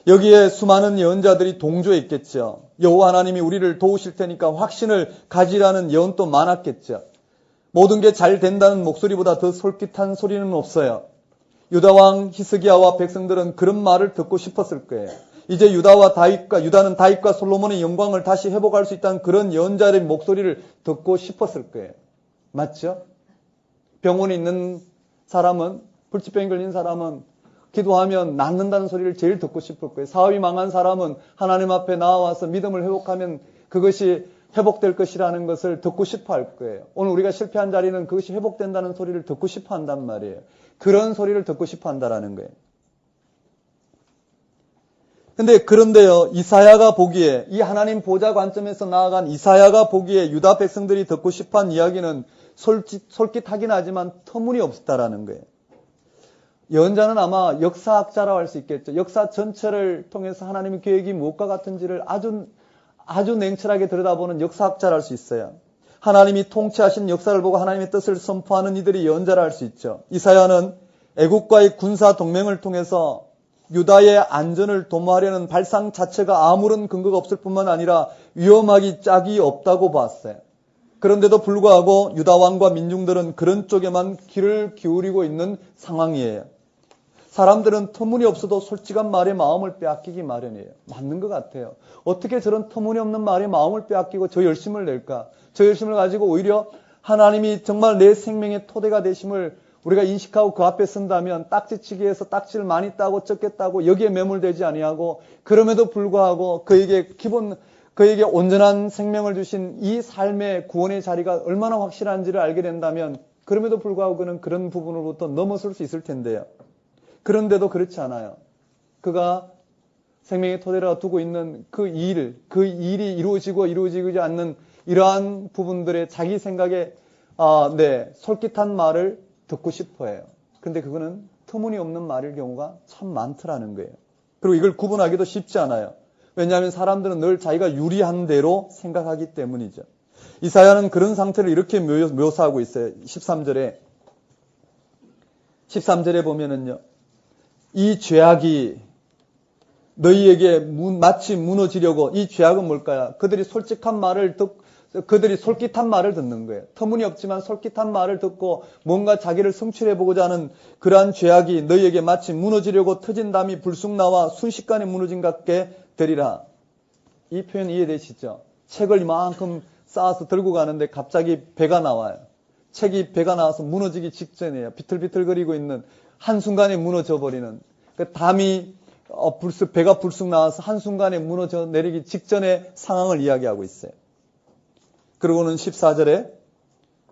B: 여기에 수많은 예언자들이 동조했겠죠. 여호와 하나님이 우리를 도우실 테니까 확신을 가지라는 예언도 많았겠죠. 모든 게 잘 된다는 목소리보다 더 솔깃한 소리는 없어요. 유다왕 히스기야와 백성들은 그런 말을 듣고 싶었을 거예요. 이제 유다는 다윗과 솔로몬의 영광을 다시 회복할 수 있다는 그런 예언자의 목소리를 듣고 싶었을 거예요. 맞죠? 병원에 있는 사람은, 불치병이 걸린 사람은 기도하면 낫는다는 소리를 제일 듣고 싶을 거예요. 사업이 망한 사람은 하나님 앞에 나와서 믿음을 회복하면 그것이 회복될 것이라는 것을 듣고 싶어 할 거예요. 오늘 우리가 실패한 자리는 그것이 회복된다는 소리를 듣고 싶어 한단 말이에요. 그런 소리를 듣고 싶어 한다라는 거예요. 그런데요, 이사야가 보기에, 이 하나님 보좌 관점에서 나아간 이사야가 보기에 유다 백성들이 듣고 싶어 한 이야기는 솔깃하긴 하지만 터무니없다라는 거예요. 예언자는 아마 역사학자라고 할 수 있겠죠. 역사 전체를 통해서 하나님의 계획이 무엇과 같은지를 아주 냉철하게 들여다보는 역사학자라 할 수 있어요. 하나님이 통치하신 역사를 보고 하나님의 뜻을 선포하는 이들이 예언자라 할 수 있죠. 이사야는 애국과의 군사 동맹을 통해서 유다의 안전을 도모하려는 발상 자체가 아무런 근거가 없을 뿐만 아니라 위험하기 짝이 없다고 봤어요. 그런데도 불구하고 유다 왕과 민중들은 그런 쪽에만 귀를 기울이고 있는 상황이에요. 사람들은 터무니없어도 솔직한 말에 마음을 빼앗기기 마련이에요. 맞는 것 같아요. 어떻게 저런 터무니없는 말에 마음을 빼앗기고 저 열심을 낼까? 저 열심을 가지고 오히려 하나님이 정말 내 생명의 토대가 되심을 우리가 인식하고 그 앞에 선다면 딱지치기해서 딱지를 많이 따고 적게 따고 여기에 매몰되지 아니하고 그럼에도 불구하고 그에게 온전한 생명을 주신 이 삶의 구원의 자리가 얼마나 확실한지를 알게 된다면 그럼에도 불구하고 그는 그런 부분으로부터 넘어설 수 있을 텐데요. 그런데도 그렇지 않아요. 그가 생명의 토대로 두고 있는 그 일이 이루어지지 않는 이러한 부분들의 자기 생각에 솔깃한 말을 듣고 싶어 해요. 근데 그거는 터무니없는 말일 경우가 참 많더라는 거예요. 그리고 이걸 구분하기도 쉽지 않아요. 왜냐하면 사람들은 늘 자기가 유리한 대로 생각하기 때문이죠. 이사야는 그런 상태를 이렇게 묘사하고 있어요. 13절에 보면은요. 이 죄악이 너희에게 마치 무너지려고, 이 죄악은 뭘까요? 그들이 솔직한 말을 그들이 솔깃한 말을 듣는 거예요. 터무니없지만 솔깃한 말을 듣고 뭔가 자기를 성취해보고자 하는 그러한 죄악이 너희에게 마치 무너지려고 터진 담이 불쑥 나와 순식간에 무너진 것 같게 되리라. 이 표현 이해되시죠? 책을 이만큼 쌓아서 들고 가는데 갑자기 배가 나와요. 책이 배가 나와서 무너지기 직전이에요. 비틀비틀거리고 있는 한순간에 무너져 버리는 그 담이 배가 불쑥 나와서 한순간에 무너져 내리기 직전의 상황을 이야기하고 있어요. 그리고는 14절에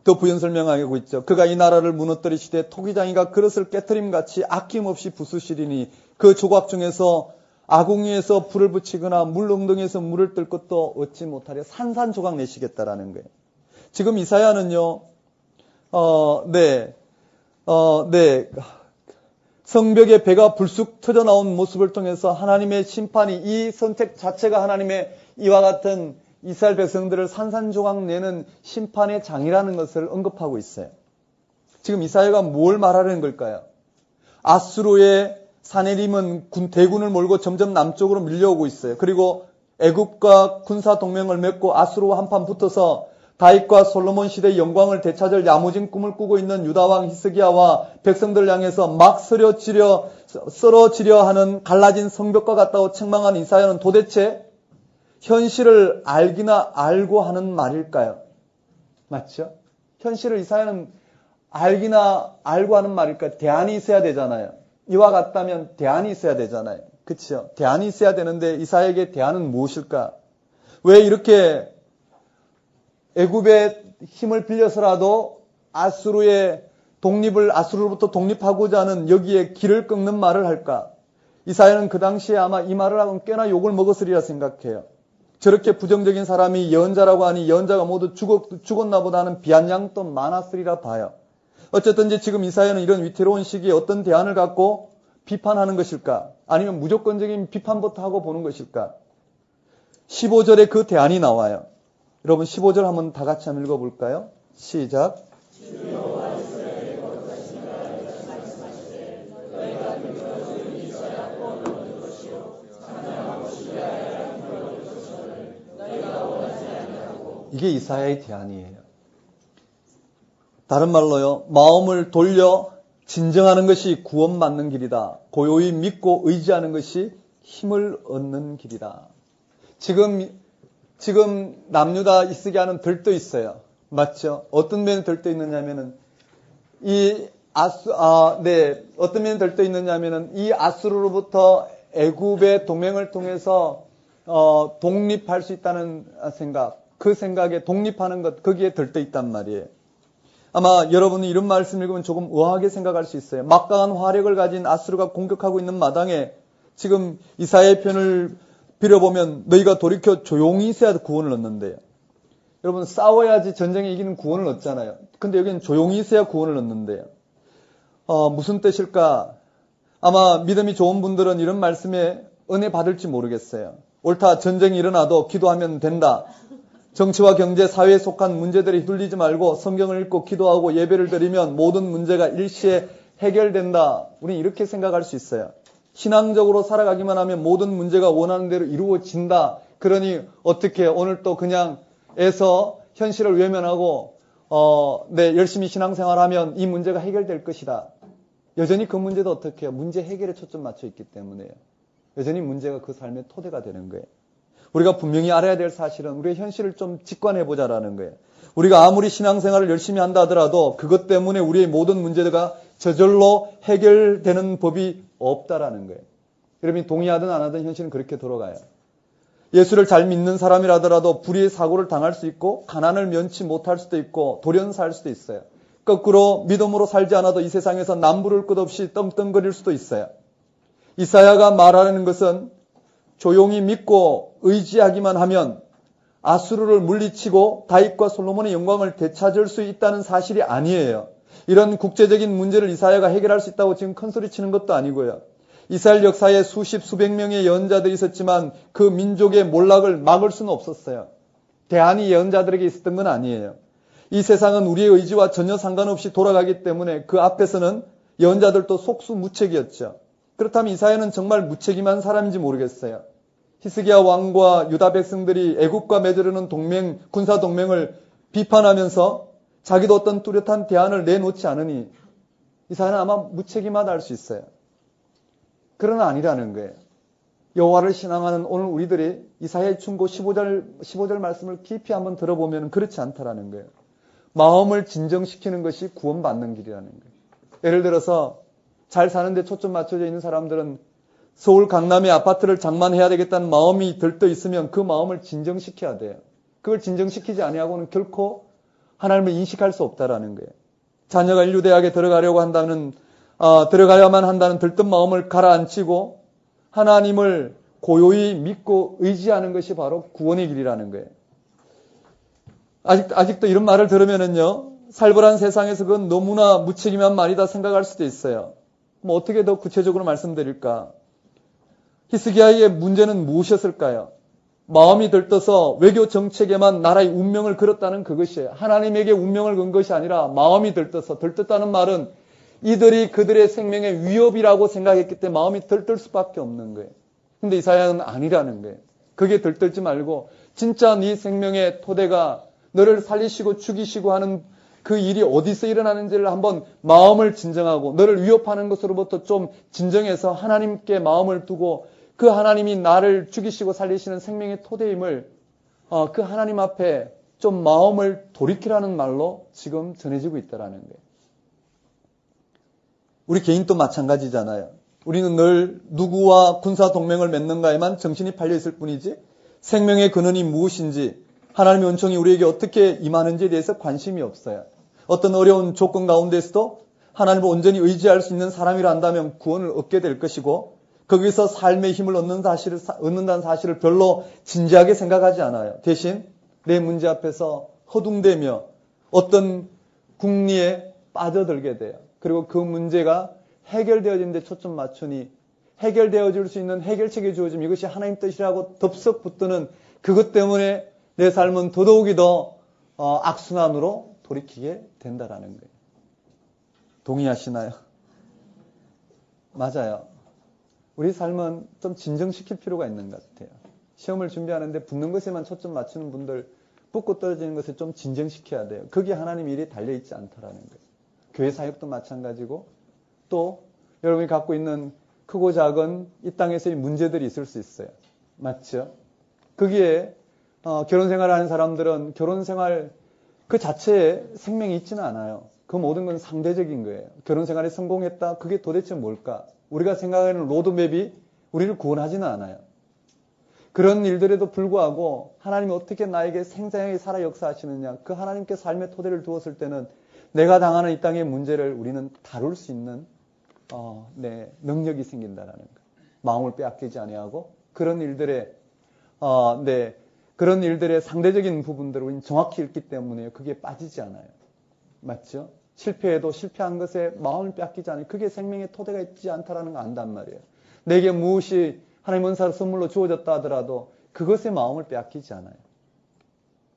B: 또 부연 설명하고 있죠. 그가 이 나라를 무너뜨리시되 토기장이가 그릇을 깨트림같이 아낌없이 부수시리니 그 조각 중에서 아궁이에서 불을 붙이거나 물엉덩이에서 물을 뜰 것도 얻지 못하려 산산조각 내시겠다라는 거예요. 지금 이사야는요. 성벽에 배가 불쑥 터져 나온 모습을 통해서 하나님의 심판이 이 선택 자체가 하나님의 이와 같은 이스라엘 백성들을 산산조각 내는 심판의 장이라는 것을 언급하고 있어요. 지금 이사야가 뭘 말하려는 걸까요? 아수르의 사네림은 대군을 몰고 점점 남쪽으로 밀려오고 있어요. 그리고 애굽과 군사 동맹을 맺고 아수르와 한판 붙어서 다윗과 솔로몬 시대의 영광을 되찾을 야무진 꿈을 꾸고 있는 유다왕 히스기야와 백성들을 향해서 막 쓰러지려 하는 갈라진 성벽과 같다고 책망한 이사야는 도대체 현실을 알기나 알고 하는 말일까요? 맞죠? 현실을 이사야는 알기나 알고 하는 말일까요? 대안이 있어야 되잖아요. 이와 같다면 대안이 있어야 되잖아요. 그렇죠? 대안이 있어야 되는데 이사야에게 대안은 무엇일까? 왜 이렇게 애굽의 힘을 빌려서라도 아수르로부터 독립하고자 하는 여기에 길을 끊는 말을 할까? 이사야는 그 당시에 아마 이 말을 하고는 꽤나 욕을 먹었으리라 생각해요. 저렇게 부정적인 사람이 예언자라고 하니 예언자가 모두 죽었나 보다는 비아냥도 많았으리라 봐요. 어쨌든 이제 지금 이사야는 이런 위태로운 시기에 어떤 대안을 갖고 비판하는 것일까? 아니면 무조건적인 비판부터 하고 보는 것일까? 15절에 그 대안이 나와요. 여러분 15절 한번 다 같이 한번 읽어볼까요? 시작. 이게 이사야의 대안이에요. 다른 말로요. 마음을 돌려 진정하는 것이 구원받는 길이다. 고요히 믿고 의지하는 것이 힘을 얻는 길이다. 지금 남유다 이스게 하는 들떠 있어요. 맞죠? 어떤 면에 들떠 있느냐면은 어떤 면에 들떠 있느냐면은 이 아수르로부터 애굽의 동맹을 통해서 독립할 수 있다는 생각, 그 생각에 독립하는 것, 거기에 들떠 있단 말이에요. 아마 여러분이 이런 말씀 읽으면 조금 우아하게 생각할 수 있어요. 막강한 화력을 가진 아수르가 공격하고 있는 마당에 지금 이사야의 편을 빌어보면 너희가 돌이켜 조용히 있어야 구원을 얻는데요. 여러분 싸워야지 전쟁에 이기는 구원을 얻잖아요. 근데 여기는 조용히 있어야 구원을 얻는데요. 무슨 뜻일까? 아마 믿음이 좋은 분들은 이런 말씀에 은혜 받을지 모르겠어요. 옳다, 전쟁이 일어나도 기도하면 된다. 정치와 경제, 사회에 속한 문제들에 휘둘리지 말고 성경을 읽고 기도하고 예배를 드리면 모든 문제가 일시에 해결된다. 우리는 이렇게 생각할 수 있어요. 신앙적으로 살아가기만 하면 모든 문제가 원하는 대로 이루어진다. 그러니 어떻게 오늘 또 그냥 애서 현실을 외면하고 열심히 신앙생활하면 이 문제가 해결될 것이다. 여전히 그 문제도 어떻게 해요? 문제 해결에 초점 맞춰 있기 때문에요. 여전히 문제가 그 삶의 토대가 되는 거예요. 우리가 분명히 알아야 될 사실은 우리의 현실을 좀 직관해보자라는 거예요. 우리가 아무리 신앙생활을 열심히 한다 하더라도 그것 때문에 우리의 모든 문제가 저절로 해결되는 법이 없다라는 거예요. 여러분이 동의하든 안 하든 현실은 그렇게 돌아가요. 예수를 잘 믿는 사람이라더라도 불의의 사고를 당할 수 있고 가난을 면치 못할 수도 있고 돌연사할 수도 있어요. 거꾸로 믿음으로 살지 않아도 이 세상에서 남부를 끝없이 떵떵거릴 수도 있어요. 이사야가 말하는 것은 조용히 믿고 의지하기만 하면 아수르를 물리치고 다윗과 솔로몬의 영광을 되찾을 수 있다는 사실이 아니에요. 이런 국제적인 문제를 이사야가 해결할 수 있다고 지금 큰소리 치는 것도 아니고요. 이스라엘 역사에 수십 수백 명의 예언자들이 있었지만 그 민족의 몰락을 막을 수는 없었어요. 대안이 예언자들에게 있었던 건 아니에요. 이 세상은 우리의 의지와 전혀 상관없이 돌아가기 때문에 그 앞에서는 예언자들도 속수무책이었죠. 그렇다면 이사야는 정말 무책임한 사람인지 모르겠어요. 히스기야 왕과 유다 백성들이 애굽과 맺으려는 군사 동맹을 비판하면서 자기도 어떤 뚜렷한 대안을 내놓지 않으니 이사야는 아마 무책임하다 할 수 있어요. 그러나 아니라는 거예요. 여호와를 신앙하는 오늘 우리들이 이사야의 충고 15절 말씀을 깊이 한번 들어보면 그렇지 않다라는 거예요. 마음을 진정시키는 것이 구원받는 길이라는 거예요. 예를 들어서 잘 사는데 초점 맞춰져 있는 사람들은 서울 강남의 아파트를 장만해야 되겠다는 마음이 들떠 있으면 그 마음을 진정시켜야 돼요. 그걸 진정시키지 아니하고는 결코 하나님을 인식할 수 없다라는 거예요. 자녀가 인류대학에 들어가야만 한다는 들뜬 마음을 가라앉히고 하나님을 고요히 믿고 의지하는 것이 바로 구원의 길이라는 거예요. 아직도 이런 말을 들으면은요, 살벌한 세상에서 그건 너무나 무책임한 말이다 생각할 수도 있어요. 어떻게 더 구체적으로 말씀드릴까? 히스기야의 문제는 무엇이었을까요? 마음이 들떠서 외교 정책에만 나라의 운명을 걸었다는 그것이에요. 하나님에게 운명을 건 것이 아니라 마음이 들떴다는 말은 이들이 그들의 생명의 위협이라고 생각했기 때문에 마음이 들뜰 수밖에 없는 거예요. 근데 이사야는 아니라는 거예요. 그게 들뜰지 말고 진짜 네 생명의 토대가 너를 살리시고 죽이시고 하는 그 일이 어디서 일어나는지를 한번 마음을 진정하고 너를 위협하는 것으로부터 좀 진정해서 하나님께 마음을 두고 그 하나님이 나를 죽이시고 살리시는 생명의 토대임을 그 하나님 앞에 좀 마음을 돌이키라는 말로 지금 전해지고 있다라는 거예요. 우리 개인도 마찬가지잖아요. 우리는 늘 누구와 군사 동맹을 맺는가에만 정신이 팔려 있을 뿐이지 생명의 근원이 무엇인지 하나님의 은총이 우리에게 어떻게 임하는지에 대해서 관심이 없어요. 어떤 어려운 조건 가운데서도 하나님을 온전히 의지할 수 있는 사람이라 한다면 구원을 얻게 될 것이고 거기서 삶의 힘을 얻는다는 사실을 별로 진지하게 생각하지 않아요. 대신 내 문제 앞에서 허둥대며 어떤 궁리에 빠져들게 돼요. 그리고 그 문제가 해결되어지는 데 초점 맞추니 해결되어질 수 있는 해결책이 주어지면 이것이 하나님 뜻이라고 덥석 붙드는 그것 때문에 내 삶은 더더욱이 더 악순환으로 돌이키게 된다라는 거예요. 동의하시나요? 맞아요. 우리 삶은 좀 진정시킬 필요가 있는 것 같아요. 시험을 준비하는데 붙는 것에만 초점 맞추는 분들 붙고 떨어지는 것을 좀 진정시켜야 돼요. 거기에 하나님 일이 달려있지 않다라는 거예요. 교회 사역도 마찬가지고 또 여러분이 갖고 있는 크고 작은 이 땅에서의 문제들이 있을 수 있어요. 맞죠? 거기에 결혼 생활을 하는 사람들은 결혼 생활 그 자체에 생명이 있지는 않아요. 그 모든 건 상대적인 거예요. 결혼 생활에 성공했다. 그게 도대체 뭘까? 우리가 생각하는 로드맵이 우리를 구원하지는 않아요. 그런 일들에도 불구하고 하나님이 어떻게 나에게 생생하게 살아 역사하시느냐. 그 하나님께 삶의 토대를 두었을 때는 내가 당하는 이 땅의 문제를 우리는 다룰 수 있는 능력이 생긴다라는 거예요. 마음을 빼앗기지 아니하고 그런 일들의 그런 일들의 상대적인 부분들을 우리는 정확히 읽기 때문에 그게 빠지지 않아요. 맞죠? 실패해도 실패한 것에 마음을 빼앗기지 않아요. 그게 생명의 토대가 있지 않다라는 거 안단 말이에요. 내게 무엇이 하나님 은사로 선물로 주어졌다 하더라도 그것에 마음을 빼앗기지 않아요.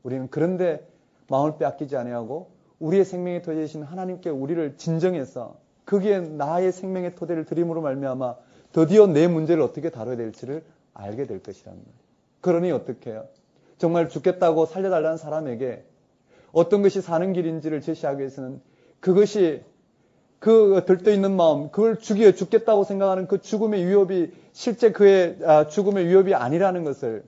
B: 우리는 그런데 마음을 빼앗기지 아니하고 우리의 생명의 토대이신 하나님께 우리를 진정해서 거기에 나의 생명의 토대를 드림으로 말미암아 드디어 내 문제를 어떻게 다뤄야 될지를 알게 될 것이란 말이에요. 그러니 어떻게 해요? 정말 죽겠다고 살려달라는 사람에게 어떤 것이 사는 길인지를 제시하기 위해서는 그것이 그 들떠있는 마음, 그걸 죽겠다고 생각하는 그 죽음의 위협이 실제 그의 죽음의 위협이 아니라는 것을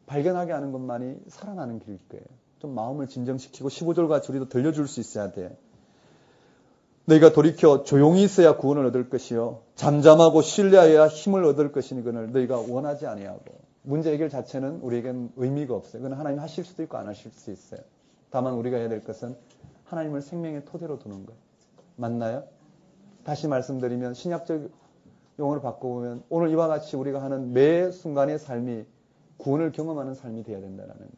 B: 발견하게 하는 것만이 살아나는 길일 거예요. 좀 마음을 진정시키고 15절 같이 우리도 들려줄 수 있어야 돼. 너희가 돌이켜 조용히 있어야 구원을 얻을 것이요 잠잠하고 신뢰하여야 힘을 얻을 것이니거늘 너희가 원하지 아니하고. 문제 해결 자체는 우리에겐 의미가 없어요. 그건 하나님 하실 수도 있고 안 하실 수도 있어요. 다만 우리가 해야 될 것은 하나님을 생명의 토대로 두는 거예요. 맞나요? 다시 말씀드리면 신약적 용어를 바꿔보면 오늘 이와 같이 우리가 하는 매 순간의 삶이 구원을 경험하는 삶이 되어야 된다는 거예요.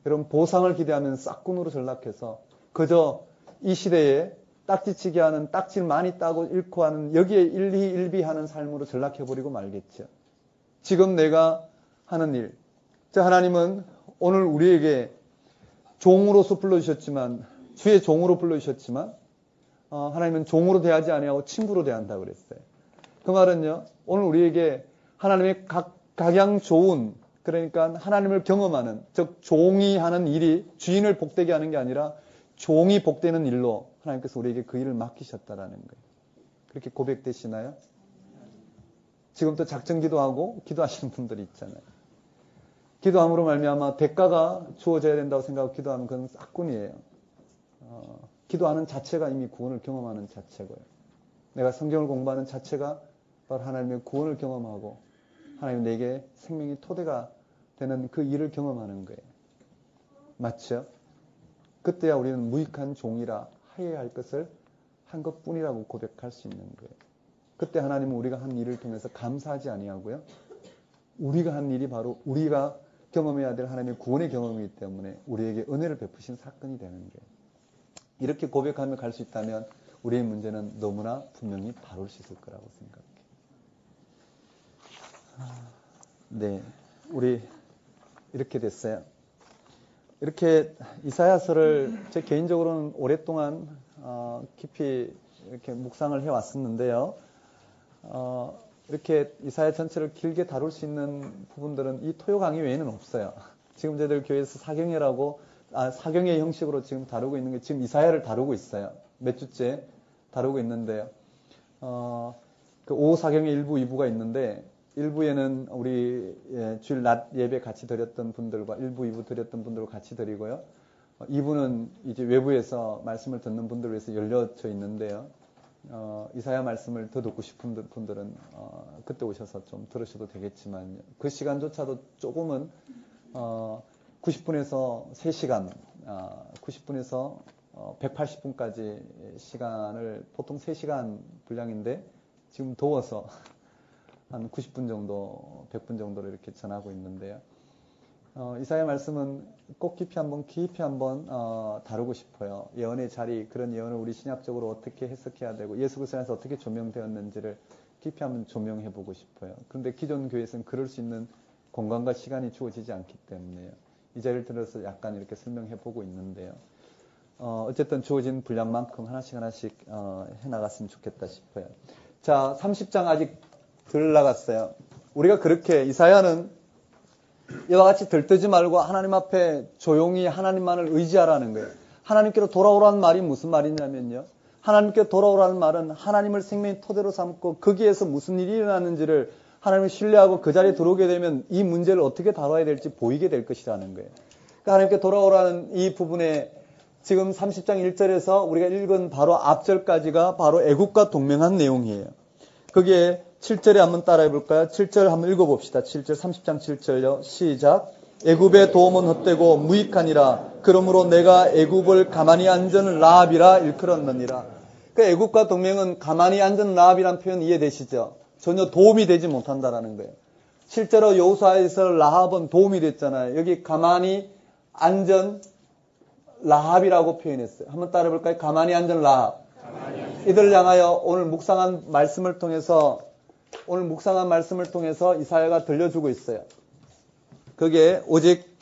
B: 여러분 보상을 기대하면 싹군으로 전락해서 그저 이 시대에 딱지치기 하는 딱지를 많이 따고 잃고 하는 여기에 일희일비하는 삶으로 전락해버리고 말겠죠. 지금 내가 하는 일. 자, 하나님은 오늘 우리에게 종으로서 불러주셨지만 주의 종으로 불러주셨지만 하나님은 종으로 대하지 아니하고 친구로 대한다고 그랬어요. 그 말은요. 오늘 우리에게 하나님의 각양 좋은 그러니까 하나님을 경험하는 즉 종이 하는 일이 주인을 복되게 하는 게 아니라 종이 복되는 일로 하나님께서 우리에게 그 일을 맡기셨다라는 거예요. 그렇게 고백되시나요? 지금도 작정 기도하고 기도하시는 분들이 있잖아요. 기도함으로 말미암아 대가가 주어져야 된다고 생각하고 기도하면 그건 싹군이에요. 기도하는 자체가 이미 구원을 경험하는 자체고요. 내가 성경을 공부하는 자체가 바로 하나님의 구원을 경험하고 하나님 내게 생명의 토대가 되는 그 일을 경험하는 거예요. 맞죠? 그때야 우리는 무익한 종이라 하여야 할 것을 한 것뿐이라고 고백할 수 있는 거예요. 그때 하나님은 우리가 한 일을 통해서 감사하지 아니하고요. 우리가 한 일이 바로 우리가 경험해야 될 하나님의 구원의 경험이기 때문에 우리에게 은혜를 베푸신 사건이 되는 거예요. 이렇게 고백하며 갈 수 있다면 우리의 문제는 너무나 분명히 다룰 수 있을 거라고 생각해요. 네, 우리 이렇게 됐어요. 이렇게 이사야서를 제 개인적으로는 오랫동안 깊이 이렇게 묵상을 해왔었는데요. 이렇게 이사야 전체를 길게 다룰 수 있는 부분들은 이 토요 강의 외에는 없어요. 지금 저희들 교회에서 사경의 형식으로 지금 다루고 있는 게 지금 이사야를 다루고 있어요. 몇 주째 다루고 있는데요. 그 오후 사경의 1부, 2부가 있는데 1부에는 우리 주일 낮 예배 같이 드렸던 분들과 1부, 2부 드렸던 분들과 같이 드리고요. 2부는 이제 외부에서 말씀을 듣는 분들을 위해서 열려져 있는데요. 이사야 말씀을 더 듣고 싶은 분들은 그때 오셔서 좀 들으셔도 되겠지만 그 시간조차도 조금은 90분에서 3시간, 90분에서 180분까지 시간을 보통 3시간 분량인데 지금 더워서 한 90분 정도, 100분 정도로 이렇게 전하고 있는데요. 이사야 말씀은 꼭 깊이 한번 다루고 싶어요. 예언의 자리, 그런 예언을 우리 신약적으로 어떻게 해석해야 되고 예수 그리스도 안에서 어떻게 조명되었는지를 깊이 한번 조명해보고 싶어요. 그런데 기존 교회에서는 그럴 수 있는 공간과 시간이 주어지지 않기 때문에요. 이 자리를 들어서 약간 이렇게 설명해보고 있는데요. 어쨌든 주어진 분량만큼 하나씩 해나갔으면 좋겠다 싶어요. 자, 30장 아직 덜 나갔어요. 우리가 그렇게 이사야는 이와 같이 들뜨지 말고 하나님 앞에 조용히 하나님만을 의지하라는 거예요. 하나님께로 돌아오라는 말이 무슨 말이냐면요. 하나님께 돌아오라는 말은 하나님을 생명의 토대로 삼고 거기에서 무슨 일이 일어났는지를 하나님을 신뢰하고 그 자리에 들어오게 되면 이 문제를 어떻게 다뤄야 될지 보이게 될 것이라는 거예요. 그러니까 하나님께 돌아오라는 이 부분에 지금 30장 1절에서 우리가 읽은 바로 앞절까지가 바로 애국과 동맹한 내용이에요. 거기에 7절에 한번 따라해 볼까요? 7절 한번 읽어봅시다. 7절 30장 7절요. 시작. 애굽의 도움은 헛되고 무익하니라. 그러므로 내가 애굽을 가만히 앉은 라합이라 일컬었느니라. 그 애굽과 동맹은 가만히 앉은 라합이라는 표현 이해되시죠? 전혀 도움이 되지 못한다라는 거예요. 실제로 여호수아에서 라합은 도움이 됐잖아요. 여기 가만히 앉은 라합이라고 표현했어요. 한번 따라해 볼까요? 가만히 앉은 라합. 이들을 향하여 오늘 묵상한 말씀을 통해서 이사야가 들려주고 있어요. 그게 오직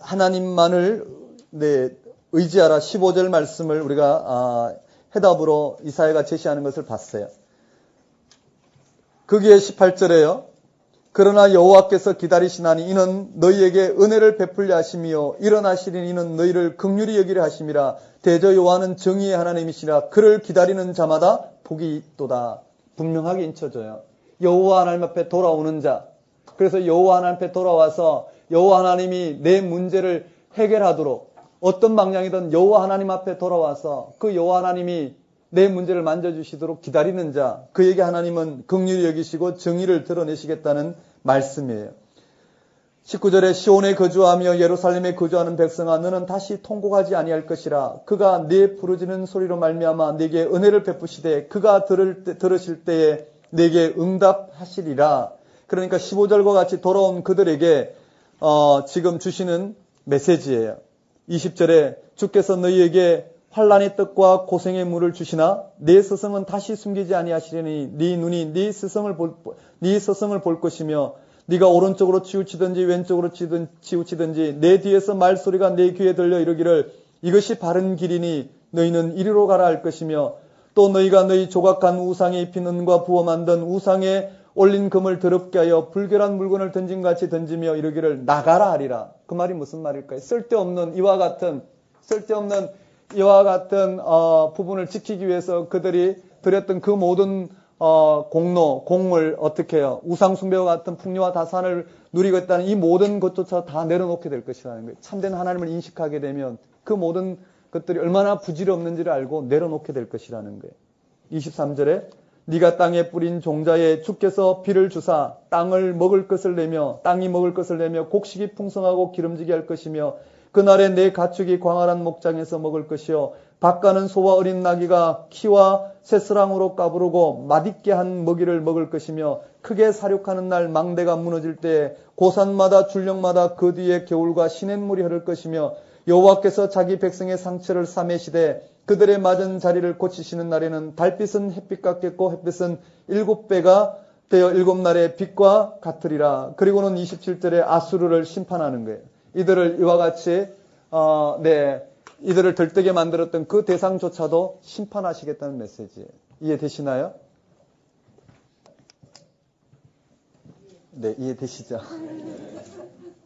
B: 하나님만을 의지하라 15절 말씀을 우리가 해답으로 이사야가 제시하는 것을 봤어요. 거기에 18절에요. 그러나 여호와께서 기다리시나니 이는 너희에게 은혜를 베풀려 하심이요 일어나시리니 이는 너희를 긍휼히 여기려 하심이라. 대저 여호와는 정의의 하나님이시라. 그를 기다리는 자마다 복이 있도다. 분명하게 인쳐줘요. 여호와 하나님 앞에 돌아오는 자. 그래서 여호와 하나님 앞에 돌아와서 여호와 하나님이 내 문제를 해결하도록 어떤 방향이든 여호와 하나님 앞에 돌아와서 그 여호와 하나님이 내 문제를 만져주시도록 기다리는 자, 그에게 하나님은 긍휼히 여기시고 정의를 드러내시겠다는 말씀이에요. 19절에 시온에 거주하며 예루살렘에 거주하는 백성아 너는 다시 통곡하지 아니할 것이라. 그가 네 부르짖는 소리로 말미암아 네게 은혜를 베푸시되 그가 들으실 때에 네게 응답하시리라. 그러니까 15절과 같이 돌아온 그들에게 지금 주시는 메시지예요. 20절에 주께서 너희에게 환난의 떡과 고생의 물을 주시나 네 스승은 다시 숨기지 아니하시려니 네 눈이 네 스승을 볼 것이며 네가 오른쪽으로 치우치든지 왼쪽으로 치우치든지 내 뒤에서 말소리가 내 귀에 들려 이르기를 이것이 바른 길이니 너희는 이리로 가라 할 것이며 또 너희가 너희 조각한 우상에 입힌 은과 부어 만든 우상에 올린 금을 더럽게 하여 불결한 물건을 던진같이 던지며 이르기를 나가라 하리라. 그 말이 무슨 말일까요? 쓸데없는 이와 같은 부분을 지키기 위해서 그들이 드렸던 그 모든 공을 어떻게 해요? 우상숭배와 같은 풍요와 다산을 누리고 있다는 이 모든 것조차 다 내려놓게 될 것이라는 거예요. 참된 하나님을 인식하게 되면 그 모든 것들이 얼마나 부질없는지를 알고 내려놓게 될 것이라는 거예요. 23절에 네가 땅에 뿌린 종자에 주께서 비를 주사 땅이 먹을 것을 내며 곡식이 풍성하고 기름지게 할 것이며 그날에 내 가축이 광활한 목장에서 먹을 것이요 밭가는 소와 어린 나귀가 키와 새스랑으로 까부르고 맛있게 한 먹이를 먹을 것이며 크게 사륙하는 날 망대가 무너질 때에 고산마다 줄령마다 그 뒤에 겨울과 시냇물이 흐를 것이며 여호와께서 자기 백성의 상처를 싸매시되 그들의 맞은 자리를 고치시는 날에는 달빛은 햇빛 같겠고 햇빛은 7배가 되어 7날의 빛과 같으리라. 그리고는 27절에 아수르를 심판하는 거예요. 이들을 이와 같이 이들을 들뜨게 만들었던 그 대상조차도 심판하시겠다는 메시지예요. 이해되시나요? 네, 이해되시죠?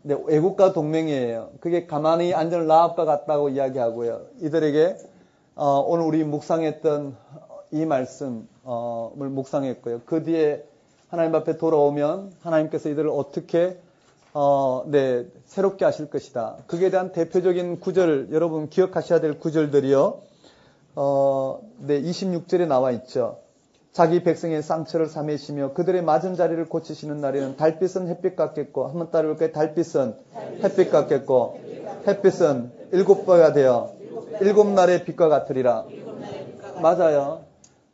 B: 네, 애국과 동맹이에요. 그게 가만히 앉은 라합과 같다고 이야기하고요. 이들에게 오늘 우리 묵상했던 이 말씀을 묵상했고요. 그 뒤에 하나님 앞에 돌아오면 하나님께서 이들을 어떻게 새롭게 하실 것이다. 그에 대한 대표적인 구절, 여러분 기억하셔야 될 구절들이요. 26절에 나와 있죠. 자기 백성의 상처를 싸매시며 그들의 맞은 자리를 고치시는 날에는 달빛은 햇빛 같겠고, 한번 따라볼까요? 달빛은 햇빛 같겠고, 햇빛은 7배가 되어 7날의 빛과 같으리라. 맞아요.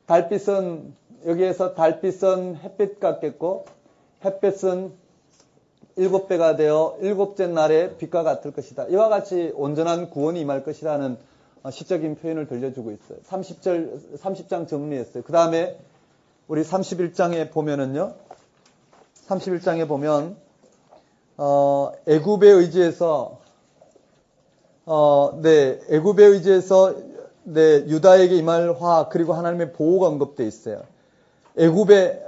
B: 달빛은, 여기에서 달빛은 햇빛 같겠고, 햇빛은 7배가 되어 7째 날에 빛과 같을 것이다. 이와 같이 온전한 구원이 임할 것이라는 시적인 표현을 들려주고 있어요. 30장 정리했어요. 그 다음에 우리 31장에 보면은요. 31장에 보면 애굽에 의지해서 유다에게 임할 화 그리고 하나님의 보호가 언급되어 있어요. 애굽의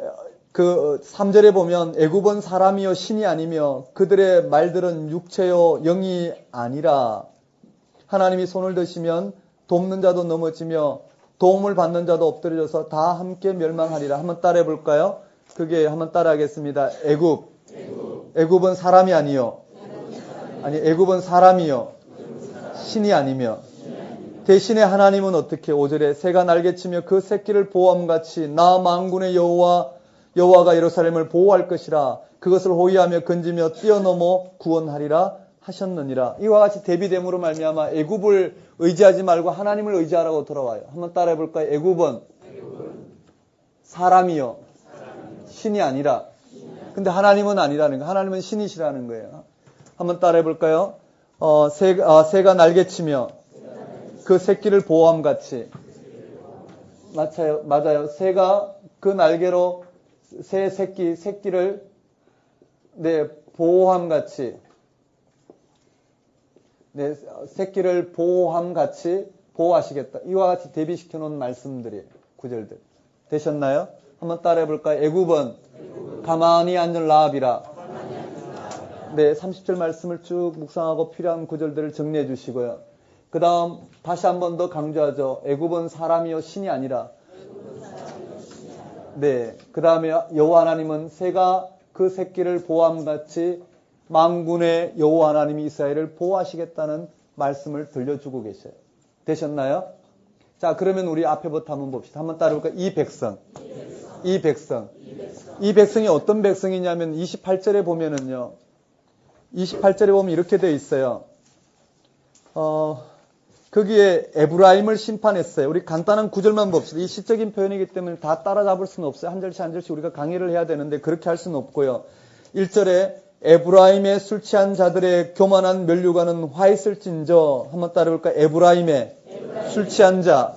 B: 그 3절에 보면 애굽은 사람이요 신이 아니며 그들의 말들은 육체요 영이 아니라 하나님이 손을 드시면 돕는 자도 넘어지며 도움을 받는 자도 엎드려져서 다 함께 멸망하리라. 한번 따라해 볼까요? 그게 한번 따라하겠습니다. 애굽은 사람이 아니요. 아니, 애굽은 사람이요. 신이 아니며. 대신에 하나님은 어떻게 5절에 새가 날개치며 그 새끼를 보호함같이 나 만군의 여호와가 예루살렘을 보호할 것이라. 그것을 호위하며 건지며 뛰어넘어 구원하리라 하셨느니라. 이와 같이 대비됨으로 말미암아 애굽을 의지하지 말고 하나님을 의지하라고 돌아와요. 한번 따라해 볼까요? 애굽은 사람이요. 신이 아니라. 근데 하나님은 아니라는 거예요. 하나님은 신이시라는 거예요. 한번 따라해 볼까요? 새가 날개치며 그 새끼를 보호함같이. 맞아요. 새가 그 날개로 새 새끼를 보호함같이. 새끼를 보호함같이 보호하시겠다. 이와 같이 대비시켜 놓은 말씀들이에요. 구절들. 되셨나요? 한번 따라해 볼까요? 애굽은 가만히 앉은 라합이라. 30절 말씀을 쭉 묵상하고 필요한 구절들을 정리해 주시고요. 그 다음 다시 한 번 더 강조하죠. 애굽은 사람이요 신이 아니라. 그 다음에 여호와 하나님은 새가 그 새끼를 보호함같이 만군의 여호와 하나님이 이스라엘을 보호하시겠다는 말씀을 들려주고 계셔요. 되셨나요? 자, 그러면 우리 앞에부터 한번 봅시다. 한번 따라볼까요? 이 백성이 어떤 백성이냐면 28절에 보면은요. 28절에 보면 이렇게 되어 있어요. 거기에 에브라임을 심판했어요. 우리 간단한 구절만 봅시다. 이 시적인 표현이기 때문에 다 따라잡을 수는 없어요. 한 절씩 한 절씩 우리가 강의를 해야 되는데 그렇게 할 수는 없고요. 1절에 에브라임의 술 취한 자들의 교만한 면류관은 화 있을진저. 한번 따라볼까요? 에브라임의 술 취한 자.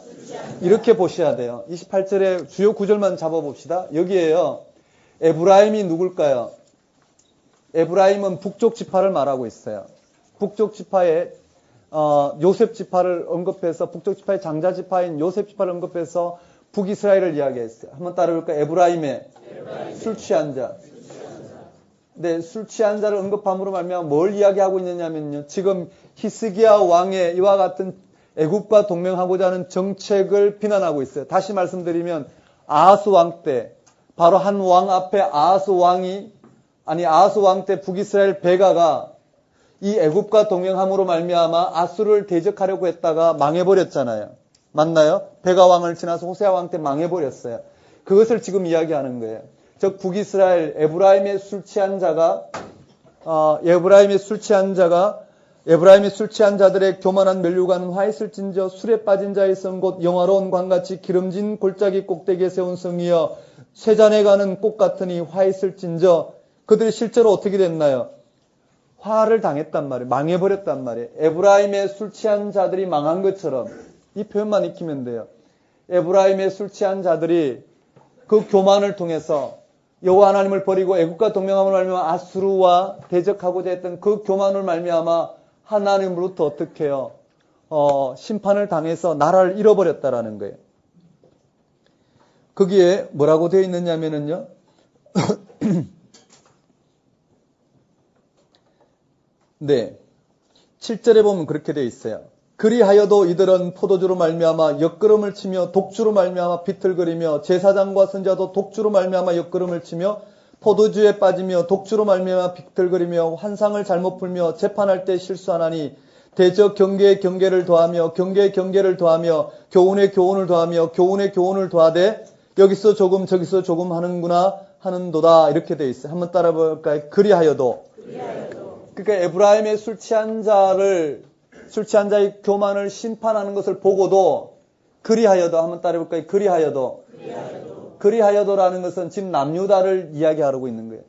B: 이렇게 보셔야 돼요. 28절에 주요 구절만 잡아봅시다. 여기에요. 에브라임이 누굴까요? 에브라임은 북쪽 지파를 말하고 있어요. 북쪽 지파에 요셉 지파를 언급해서 북쪽 지파의 장자 지파인 요셉 지파를 언급해서 북이스라엘을 이야기했어요. 한번 따라볼까요? 에브라임의 술 취한 자. 술 취한 자를 언급함으로 말미암아 뭘 이야기하고 있느냐면요. 지금 히스기야 왕의 이와 같은 애굽과 동맹하고자 하는 정책을 비난하고 있어요. 다시 말씀드리면 아하스 왕 때 바로 한 왕 앞에 아하스 왕 때 북이스라엘 베가가 이 애굽과 동맹함으로 말미암아 아수르를 대적하려고 했다가 망해버렸잖아요. 맞나요? 베가 왕을 지나서 호세아 왕 때 망해버렸어요. 그것을 지금 이야기하는 거예요. 즉 북이스라엘 에브라임의 술 취한 자들의 교만한 면류관은 화 있을진저 술에 빠진 자의 성 곧 영화로운 광같이 기름진 골짜기 꼭대기에 세운 성이여 쇠잔에 가는 꽃 같으니 화 있을진저. 그들이 실제로 어떻게 됐나요? 화를 당했단 말이에요. 망해버렸단 말이에요. 에브라임의 술 취한 자들이 망한 것처럼 이 표현만 익히면 돼요. 에브라임의 술 취한 자들이 그 교만을 통해서 여호와 하나님을 버리고 애굽과 동맹함을 말미암아 아수르와 대적하고자 했던 그 교만을 말미암아 하나님으로부터 어떻게 해요? 심판을 당해서 나라를 잃어버렸다라는 거예요. 거기에 뭐라고 되어 있느냐면요. 7절에 보면 그렇게 되어 있어요. 그리하여도 이들은 포도주로 말미암아 역걸음을 치며 독주로 말미암아 비틀거리며 제사장과 선자도 독주로 말미암아 역걸음을 치며 포도주에 빠지며 독주로 말미암아 비틀거리며 환상을 잘못 풀며 재판할 때 실수하나니 대적 경계에 경계를 더하며 경계에 경계를 더하며 교훈에 교훈을 더하며 교훈에 교훈을 더하되 여기서 조금 저기서 조금 하는도다. 이렇게 되어 있어요. 한번 따라 볼까요? 그리하여도. 그러니까 에브라임의 술 취한 자의 교만을 심판하는 것을 보고도 그리하여도 한번 따라해볼까요? 그리하여도라는 것은 지금 남유다를 이야기하고 있는 거예요.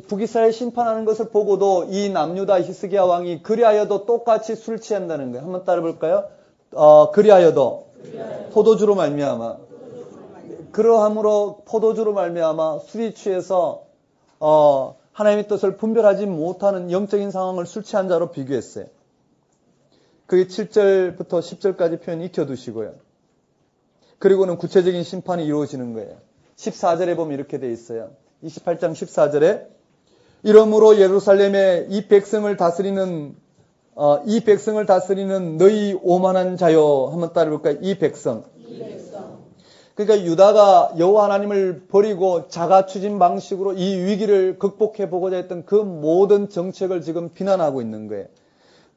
B: 북이스라엘 심판하는 것을 보고도 이 남유다 히스기야 왕이 그리하여도 똑같이 술 취한다는 거예요. 한번 따라해볼까요? 그리하여도 포도주로 말미암아 그러함으로 포도주로 말미암아 술이 취해서 하나님의 뜻을 분별하지 못하는 영적인 상황을 술 취한 자로 비교했어요. 그게 7절부터 10절까지 표현 익혀두시고요. 그리고는 구체적인 심판이 이루어지는 거예요. 14절에 보면 이렇게 돼 있어요. 28장 14절에 이러므로 예루살렘에 이 백성을 다스리는 이 백성을 다스리는 너희 오만한 자요. 한번 따라볼까요? 이 백성. 그러니까 유다가 여호와 하나님을 버리고 자가 추진 방식으로 이 위기를 극복해 보고자 했던 그 모든 정책을 지금 비난하고 있는 거예요.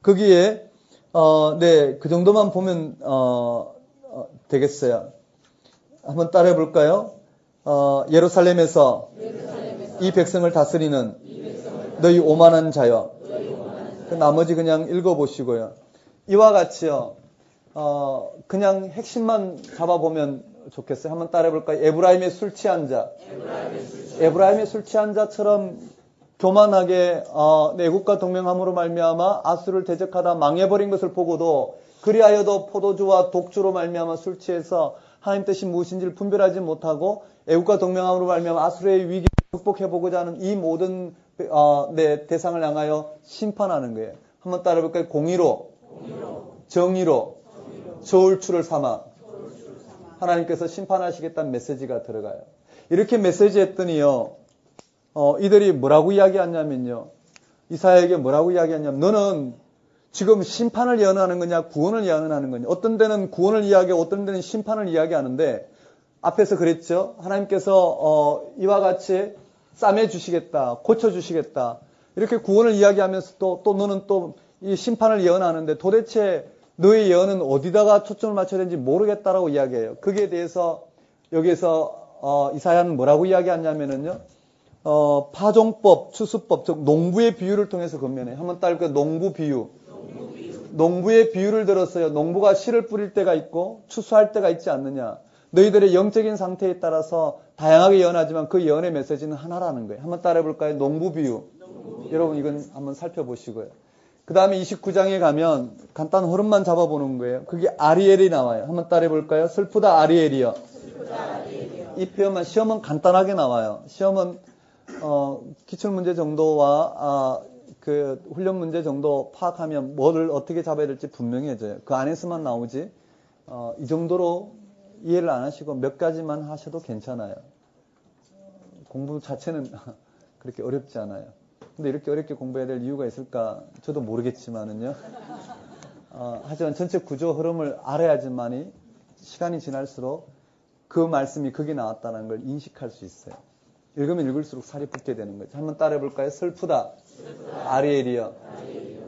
B: 거기에 그 정도만 보면 되겠어요. 한번 따라해 볼까요? 예루살렘에서 이 백성을 다스리는 너희 오만한 자여. 그 나머지 그냥 읽어보시고요. 이와 같이요. 그냥 핵심만 잡아보면 좋겠어요. 한번 따라해 볼까요? 에브라임의 술 취한 자. 에브라임의 술 취한 자처럼 교만하게 애국과 동맹함으로 말미암아 아수를 대적하다 망해버린 것을 보고도 그리하여도 포도주와 독주로 말미암아 술 취해서 하나님 뜻이 무엇인지를 분별하지 못하고 애국과 동맹함으로 말미암아 아수르의 위기를 극복해보고자 하는 이 모든 대상을 향하여 심판하는 거예요. 한번 따라해볼까요? 공의로, 정의로, 저울추를 삼아 하나님께서 심판하시겠다는 메시지가 들어가요. 이렇게 메시지 했더니요, 이들이 뭐라고 이야기하냐면요, 이사야에게 뭐라고 이야기하냐면, 너는 지금 심판을 예언하는 거냐, 구원을 예언하는 거냐. 어떤 데는 구원을 이야기하고 어떤 데는 심판을 이야기하는데, 앞에서 그랬죠. 하나님께서 이와 같이 싸매 주시겠다, 고쳐 주시겠다. 이렇게 구원을 이야기하면서 또 너는 또 이 심판을 예언하는데 도대체 너의 예언은 어디다가 초점을 맞춰야 되는지 모르겠다라고 이야기해요. 거기에 대해서 여기에서 이사야는 뭐라고 이야기하냐면은요. 파종법, 추수법, 즉 농부의 비유를 통해서 건면해요. 한번 따를까요? 농부 비유. 농부의 비유를 들었어요. 농부가 씨를 뿌릴 때가 있고 추수할 때가 있지 않느냐. 너희들의 영적인 상태에 따라서 다양하게 예언하지만 그 예언의 메시지는 하나라는 거예요. 한번 따라해볼까요? 농부 비유. 여러분 이건 한번 살펴보시고요. 그 다음에 29장에 가면 간단 흐름만 잡아보는 거예요. 그게 아리엘이 나와요. 한번 따라해볼까요? 슬프다 아리엘이요. 이 표현만 시험은 간단하게 나와요. 시험은 기출문제 정도와 그 훈련 문제 정도 파악하면 뭐를 어떻게 잡아야 될지 분명해져요. 그 안에서만 나오지 이 정도로 이해를 안 하시고 몇 가지만 하셔도 괜찮아요. 공부 자체는 그렇게 어렵지 않아요. 근데 이렇게 어렵게 공부해야 될 이유가 있을까? 저도 모르겠지만은요. 하지만 전체 구조 흐름을 알아야지만이 시간이 지날수록 그 말씀이 거기 나왔다는 걸 인식할 수 있어요. 읽으면 읽을수록 살이 붙게 되는 거죠. 한번 따라해볼까요? 슬프다. 아리엘이요.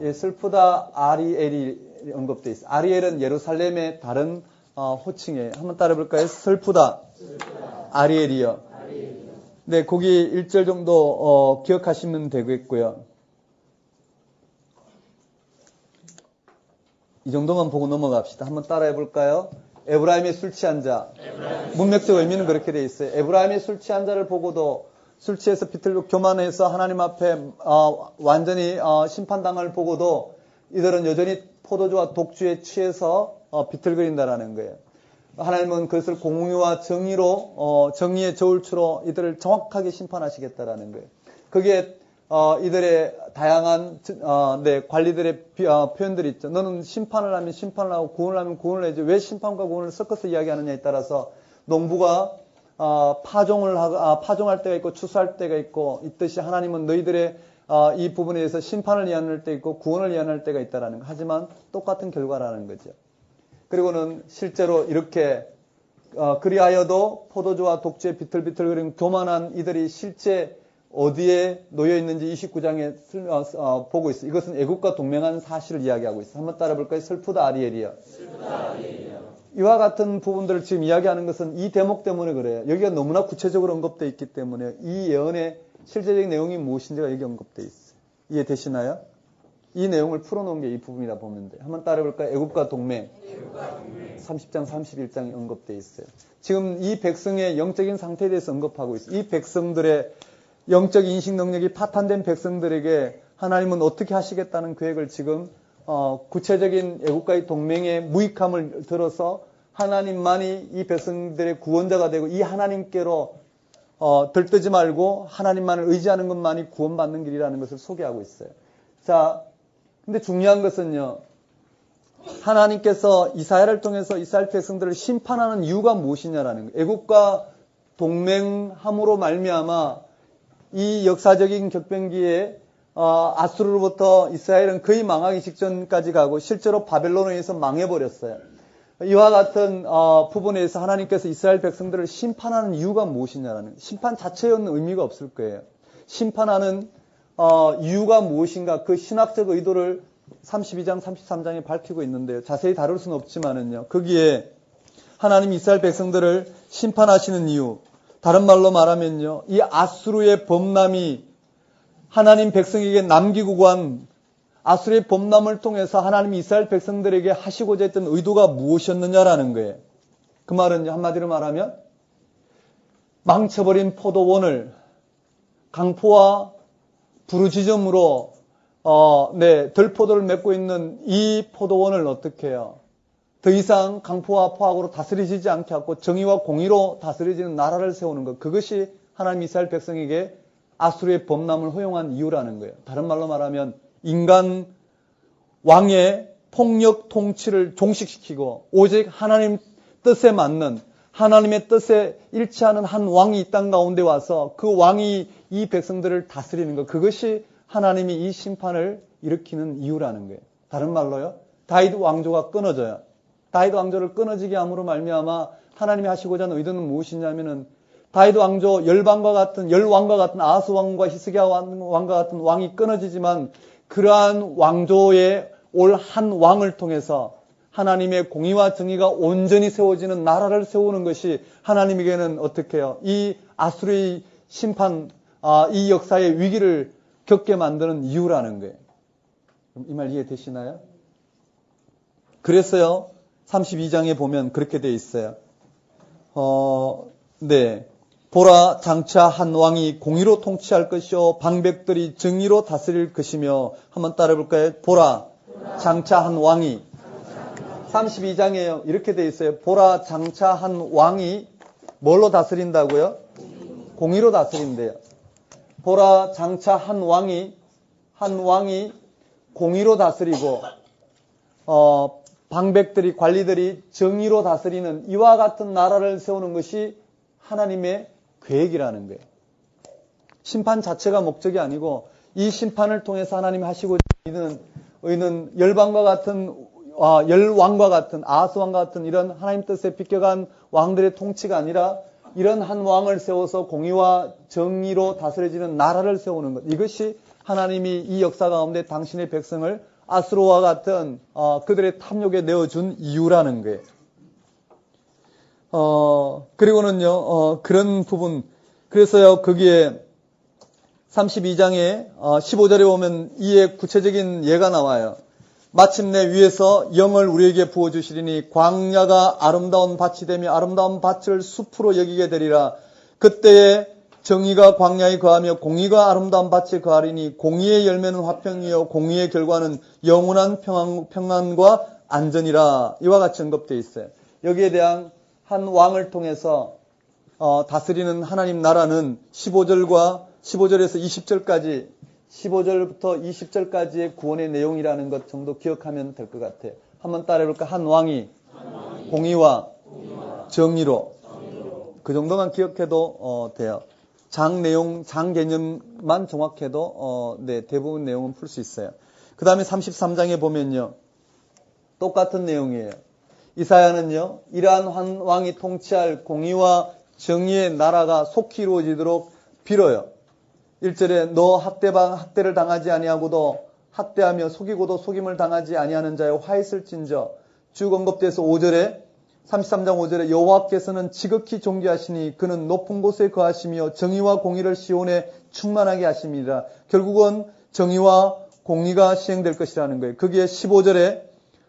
B: 예, 슬프다 아리엘이 언급되어 있어요. 아리엘은 예루살렘의 다른 호칭이에요. 한번 따라해볼까요? 슬프다. 아리엘이요. 네, 거기 1절 정도 기억하시면 되겠고요. 이 정도만 보고 넘어갑시다. 한번 따라해볼까요? 에브라임의 술 취한 자. 문맥적 의미는 그렇게 돼 있어요. 에브라임의 술 취한 자를 보고도 술 취해서 비틀고 교만해서 하나님 앞에 완전히 심판당을 보고도 이들은 여전히 포도주와 독주에 취해서 비틀거린다라는 거예요. 하나님은 그것을 공의와 정의로 정의의 저울추로 이들을 정확하게 심판하시겠다라는 거예요. 그게 이들의 다양한 관리들의 표현들이 있죠. 너는 심판을 하면 심판을 하고 구원을 하면 구원을 해야지. 왜 심판과 구원을 섞어서 이야기하느냐에 따라서 농부가 파종할 때가 있고 추수할 때가 있고 있듯이 하나님은 너희들의 이 부분에 대해서 심판을 예언할 때 있고 구원을 예언할 때가 있다라는 거. 하지만 똑같은 결과라는 거죠. 그리고는 실제로 이렇게 그리하여도 포도주와 독주에 비틀비틀거리는 교만한 이들이 실제 어디에 놓여 있는지 29장에 보고 있어요. 이것은 애국과 동맹한 사실을 이야기하고 있어요. 한번 따라볼까요? 슬프다 아리엘이요. 이와 같은 부분들을 지금 이야기하는 것은 이 대목 때문에 그래요. 여기가 너무나 구체적으로 언급되어 있기 때문에 이 예언의 실제적인 내용이 무엇인지가 여기 언급되어 있어요. 이해되시나요? 이 내용을 풀어놓은 게 이 부분이다 보면 돼요. 한번 따라해볼까요? 애국과 동맹. 30장, 31장에 언급되어 있어요. 지금 이 백성의 영적인 상태에 대해서 언급하고 있어요. 이 백성들의 영적 인식 능력이 파탄된 백성들에게 하나님은 어떻게 하시겠다는 계획을 지금 구체적인 애국과의 동맹의 무익함을 들어서 하나님만이 이 백성들의 구원자가 되고 이 하나님께로 들뜨지 말고 하나님만을 의지하는 것만이 구원받는 길이라는 것을 소개하고 있어요. 자, 근데 중요한 것은요. 하나님께서 이스라엘을 통해서 이스라엘 백성들을 심판하는 이유가 무엇이냐라는 거예요. 애국과 동맹함으로 말미암아 이 역사적인 격변기에 아수르로부터 이스라엘은 거의 망하기 직전까지 가고 실제로 바벨론에 의해서 망해버렸어요. 이와 같은 부분에서 하나님께서 이스라엘 백성들을 심판하는 이유가 무엇이냐라는, 심판 자체에는 의미가 없을 거예요. 심판하는 이유가 무엇인가, 그 신학적 의도를 32장, 33장에 밝히고 있는데요. 자세히 다룰 수는 없지만은요. 거기에 하나님 이스라엘 백성들을 심판하시는 이유, 다른 말로 말하면요, 이 아수르의 범람이 하나님 백성에게 남기고 간 아수르의 범람을 통해서 하나님 이스라엘 백성들에게 하시고자 했던 의도가 무엇이었느냐라는 거예요. 그 말은 한마디로 말하면 망쳐버린 포도원을 강포와 부르짖음으로 들포도를 맺고 있는 이 포도원을 어떻게 해요? 더 이상 강포와 포악으로 다스리지 않게 하고 정의와 공의로 다스려지는 나라를 세우는 것. 그것이 하나님 이스라엘 백성에게 아수르의 범람을 허용한 이유라는 거예요. 다른 말로 말하면 인간 왕의 폭력 통치를 종식시키고 오직 하나님 뜻에 맞는, 하나님의 뜻에 일치하는 한 왕이 이 땅 가운데 와서 그 왕이 이 백성들을 다스리는 것. 그것이 하나님이 이 심판을 일으키는 이유라는 거예요. 다른 말로요, 다윗 왕조가 끊어져요. 다윗 왕조를 끊어지게 함으로 말미암아 하나님이 하시고자 하는 의도는 무엇이냐면은 다윗 왕조 열왕과 같은 아하스 왕과 히스기야 왕과 같은 왕이 끊어지지만 그러한 왕조에 올 한 왕을 통해서 하나님의 공의와 정의가 온전히 세워지는 나라를 세우는 것이 하나님에게는 어떻게 해요? 이 아수르의 심판, 이 역사의 위기를 겪게 만드는 이유라는 거예요. 이 말 이해되시나요? 그래서요, 32장에 보면 그렇게 돼 있어요. 보라, 장차 한 왕이 공의로 통치할 것이요 방백들이 정의로 다스릴 것이며. 한번 따라 해볼까요? 보라, 장차 한 왕이. 32장에요. 이렇게 돼 있어요. 보라, 장차 한 왕이 뭘로 다스린다고요? 공의로 다스린대요. 보라, 장차 한 왕이 공의로 다스리고 방백들이, 관리들이 정의로 다스리는 이와 같은 나라를 세우는 것이 하나님의 계획이라는 거예요. 심판 자체가 목적이 아니고 이 심판을 통해서 하나님이 하시고자 하는 열왕과 같은 아하스 왕과 같은 이런 하나님 뜻에 비껴간 왕들의 통치가 아니라 이런 한 왕을 세워서 공의와 정의로 다스려지는 나라를 세우는 것. 이것이 하나님이 이 역사 가운데 당신의 백성을 아수르와 같은 그들의 탐욕에 내어준 이유라는 거예요. 그리고는요, 그런 부분, 그래서요, 거기에 32장에 15절에 보면 이에 구체적인 예가 나와요. 마침내 위에서 영을 우리에게 부어주시리니 광야가 아름다운 밭이 되며 아름다운 밭을 숲으로 여기게 되리라. 그때에 정의가 광야에 거하며 공의가 아름다운 밭에 거하리니 공의의 열매는 화평이요 공의의 결과는 영원한 평안과 안전이라. 이와 같이 언급되어 있어요. 여기에 대한 한 왕을 통해서 다스리는 하나님 나라는 15절에서 20절까지 15절부터 20절까지의 구원의 내용이라는 것 정도 기억하면 될 것 같아요. 한번 따라해볼까? 한 왕이 공의와 정의로. 그 정도만 기억해도 돼요. 장 개념만 정확해도 대부분 내용은 풀 수 있어요. 그 다음에 33장에 보면요, 똑같은 내용이에요. 이사야는요, 이러한 한 왕이 통치할 공의와 정의의 나라가 속히 이루어지도록 빌어요. 1절에 너 학대를 당하지 아니하고도 학대하며 속이고도 속임을 당하지 아니하는 자여 화 있을진저. 쭉 언급돼서 5절에 33장 5절에 여호와께서는 지극히 존귀하시니 그는 높은 곳에 거하시며 정의와 공의를 시온에 충만하게 하십니다. 결국은 정의와 공의가 시행될 것이라는 거예요. 거기에 15절에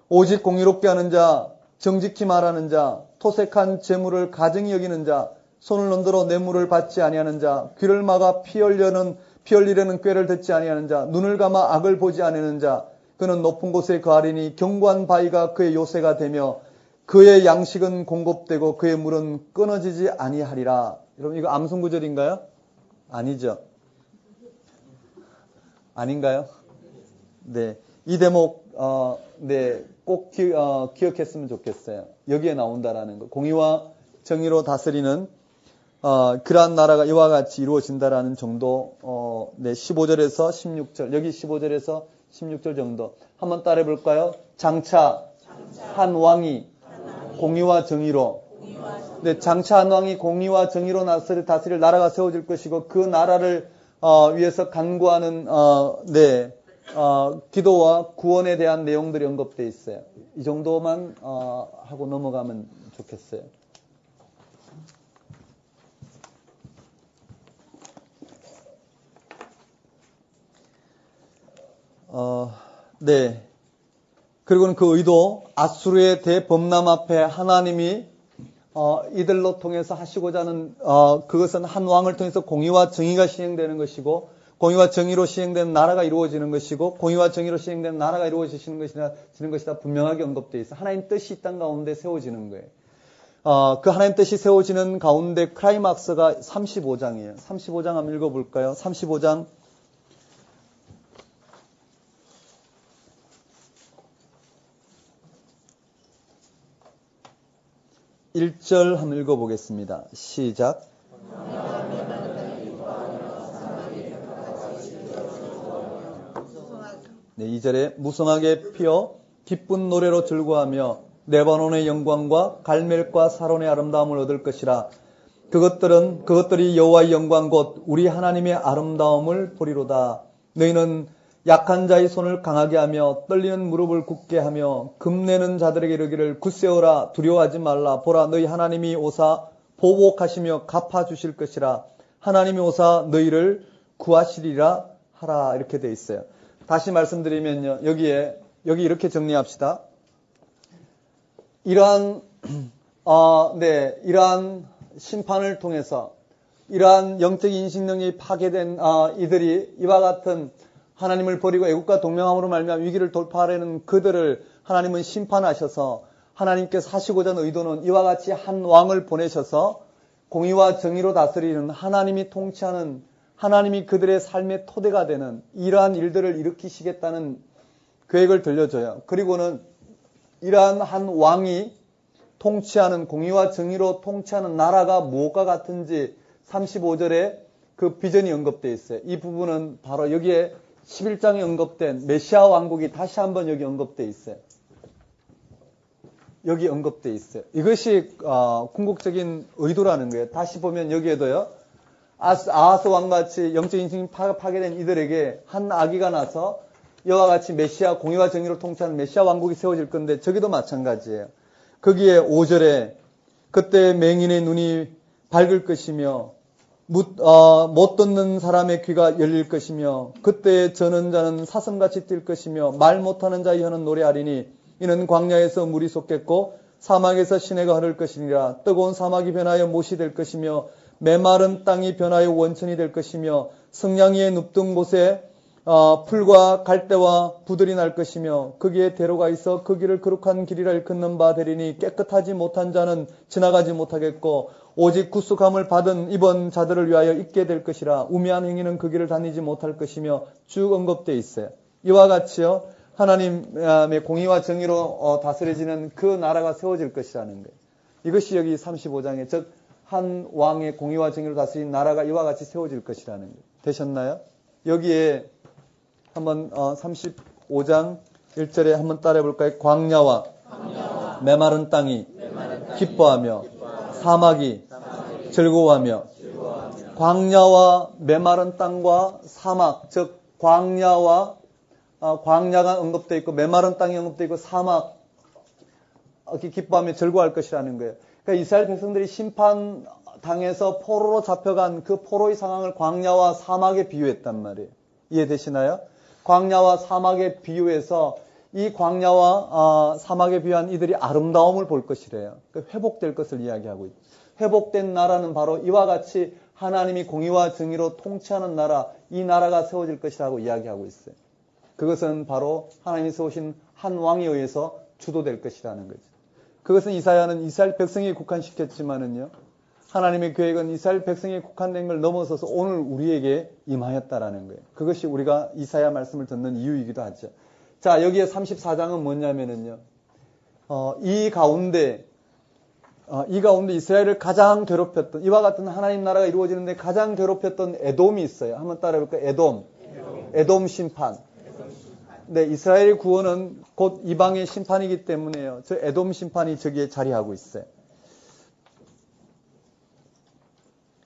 B: 오직 공의롭게 하는 자, 정직히 말하는 자, 토색한 재물을 가증히 여기는 자, 손을 흔들어 뇌물을 받지 아니하는 자, 귀를 막아 피 흘리려는 꾀를 듣지 아니하는 자, 눈을 감아 악을 보지 아니하는 자, 그는 높은 곳에 거하리니 견고한 바위가 그의 요새가 되며 그의 양식은 공급되고 그의 물은 끊어지지 아니하리라. 여러분 이거 암송구절인가요? 아니죠. 아닌가요? 네, 이 대목 꼭 기억했으면 좋겠어요. 여기에 나온다라는 거. 공의와 정의로 다스리는 그러한 나라가 이와 같이 이루어진다라는 정도, 15절에서 16절, 여기 15절에서 16절 정도. 한번 따라해 볼까요? 장차 한 왕이 공의와 정의로. 네, 장차 한 왕이 공의와 정의로 다스릴 나라가 세워질 것이고 그 나라를 위해서 간구하는 기도와 구원에 대한 내용들이 언급되어 있어요. 이 정도만 하고 넘어가면 좋겠어요. 네. 그리고는 그 의도, 아수르의 대범람 앞에 하나님이 이들로 통해서 하시고자 하는 그것은 한 왕을 통해서 공의와 정의가 시행되는 것이고 공의와 정의로 시행되는 나라가 이루어지는 것이고 공의와 정의로 시행되는 나라가 이루어지는 것이다 분명하게 언급되어 있어요. 하나님 뜻이 이 땅 가운데 세워지는 거예요. 그 하나님 뜻이 세워지는 가운데 클라이막스가 35장이에요. 35장 한번 읽어볼까요? 35장 1절 한번 읽어보겠습니다. 시작. 네, 2절에 무성하게 피어 기쁜 노래로 즐거워하며 레바논의 영광과 갈멜과 사론의 아름다움을 얻을 것이라. 그것들이 여호와의 영광 곧 우리 하나님의 아름다움을 보리로다. 너희는 약한 자의 손을 강하게 하며 떨리는 무릎을 굳게 하며 금내는 자들에게 이르기를 굳세어라 두려워하지 말라. 보라 너희 하나님이 오사 보복하시며 갚아주실 것이라. 하나님이 오사 너희를 구하시리라 하라. 이렇게 돼 있어요. 다시 말씀드리면요. 여기 이렇게 정리합시다. 이러한 심판을 통해서 이러한 영적 인식 능력이 파괴된 이들이 이와 같은 하나님을 버리고 애국과 동맹함으로 말미암아 위기를 돌파하려는 그들을 하나님은 심판하셔서 하나님께서 하시고자 하는 의도는 이와 같이 한 왕을 보내셔서 공의와 정의로 다스리는 하나님이 통치하는 하나님이 그들의 삶의 토대가 되는 이러한 일들을 일으키시겠다는 계획을 들려줘요. 그리고는 이러한 한 왕이 통치하는 공의와 정의로 통치하는 나라가 무엇과 같은지 35절에 그 비전이 언급되어 있어요. 이 부분은 바로 여기에 11장에 언급된 메시아 왕국이 다시 한번 여기 언급되어 있어요. 여기 언급되어 있어요. 이것이 궁극적인 의도라는 거예요. 다시 보면 여기에도요. 아하스 왕같이 영적 인식이 파괴된 이들에게 한 아기가 나서 이와 같이 메시아 공의와 정의로 통치하는 메시아 왕국이 세워질 건데 저기도 마찬가지예요. 거기에 5절에 그때 맹인의 눈이 밝을 것이며 못 듣는 사람의 귀가 열릴 것이며 그때 저는 자는 사슴같이 뛸 것이며 말 못하는 자의 혀는 노래하리니 이는 광야에서 물이 솟겠고 사막에서 시내가 흐를 것이니라. 뜨거운 사막이 변하여 못이 될 것이며 메마른 땅이 변하여 원천이 될 것이며 성냥 위에 눕던 곳에 풀과 갈대와 부들이 날 것이며 거기에 대로가 있어 그 길을 거룩한 길이라 일컫는 바 되리니 깨끗하지 못한 자는 지나가지 못하겠고 오직 구속함을 받은 입은 자들을 위하여 있게 될 것이라. 우매한 행위는 그 길을 다니지 못할 것이며 쭉 언급되어 있어요. 이와 같이요 하나님의 공의와 정의로 다스려지는 그 나라가 세워질 것이라는 거예요. 이것이 여기 35장에 즉 한 왕의 공의와 정의로 다스린 나라가 이와 같이 세워질 것이라는 거예요. 되셨나요? 여기에 한번 35장 1절에 한번 따라해 볼까요? 광야와 메마른 땅이 기뻐하며 사막이 즐거워하며. 광야와 메마른 땅과 사막, 즉 광야가 언급되어 있고 메마른 땅이 언급되어 있고 사막 기뻐하며 즐거워할 것이라는 거예요. 그러니까 이스라엘 백성들이 심판당해서 포로로 잡혀간 그 포로의 상황을 광야와 사막에 비유했단 말이에요. 이해되시나요? 광야와 사막에 비유해서 이 광야와 사막에 비유한 이들이 아름다움을 볼 것이래요. 회복될 것을 이야기하고 있죠. 회복된 나라는 바로 이와 같이 하나님이 공의와 정의로 통치하는 나라, 이 나라가 세워질 것이라고 이야기하고 있어요. 그것은 바로 하나님이 세우신 한 왕에 의해서 주도될 것이라는 거죠. 그것은 이사야는 이스라엘 백성에 국한시켰지만은요, 하나님의 계획은 이스라엘 백성에 국한된 걸 넘어서서 오늘 우리에게 임하였다라는 거예요. 그것이 우리가 이사야 말씀을 듣는 이유이기도 하죠. 자, 여기에 34장은 뭐냐면은요, 이 가운데 이 가운데 이스라엘을 가장 괴롭혔던, 이와 같은 하나님 나라가 이루어지는데 가장 괴롭혔던 에돔이 있어요. 한번 따라해볼까요? 에돔 심판. 네, 이스라엘 구원은 곧 이방의 심판이기 때문에요. 저 에돔 심판이 저기에 자리하고 있어요.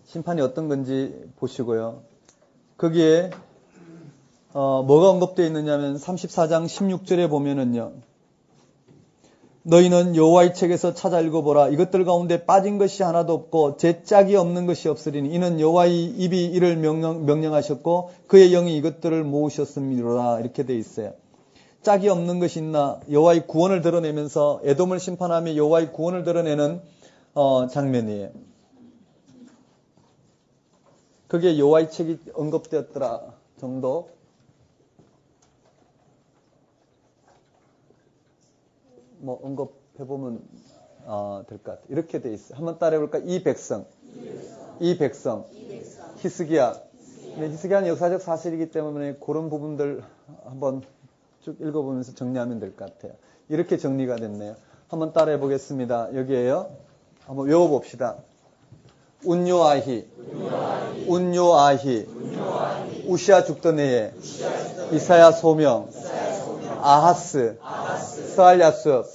B: 심판이 어떤 건지 보시고요. 거기에 뭐가 언급되어 있느냐면 34장 16절에 보면은요. 너희는 여호와의 책에서 찾아 읽어보라. 이것들 가운데 빠진 것이 하나도 없고 제 짝이 없는 것이 없으리니 이는 여호와의 입이 이를 명령하셨고 그의 영이 이것들을 모으셨음이로라. 이렇게 되어 있어요. 짝이 없는 것이 있나? 여호와의 구원을 드러내면서 에돔을 심판하며 여호와의 구원을 드러내는 장면이에요. 그게 여호와의 책이 언급되었더라 정도. 뭐 언급해보면 될 것 같아요. 이렇게 돼 있어요. 한번 따라해볼까? 이 백성. 히스기야. 네, 히스기야는 역사적 사실이기 때문에 그런 부분들 한번 쭉 읽어보면서 정리하면 될 것 같아요. 이렇게 정리가 됐네요. 한번 따라해보겠습니다. 여기에요. 한번 외워봅시다. 운요아히. 우시아 죽던 해에 이사야 소명, 아하스, 스알야숲,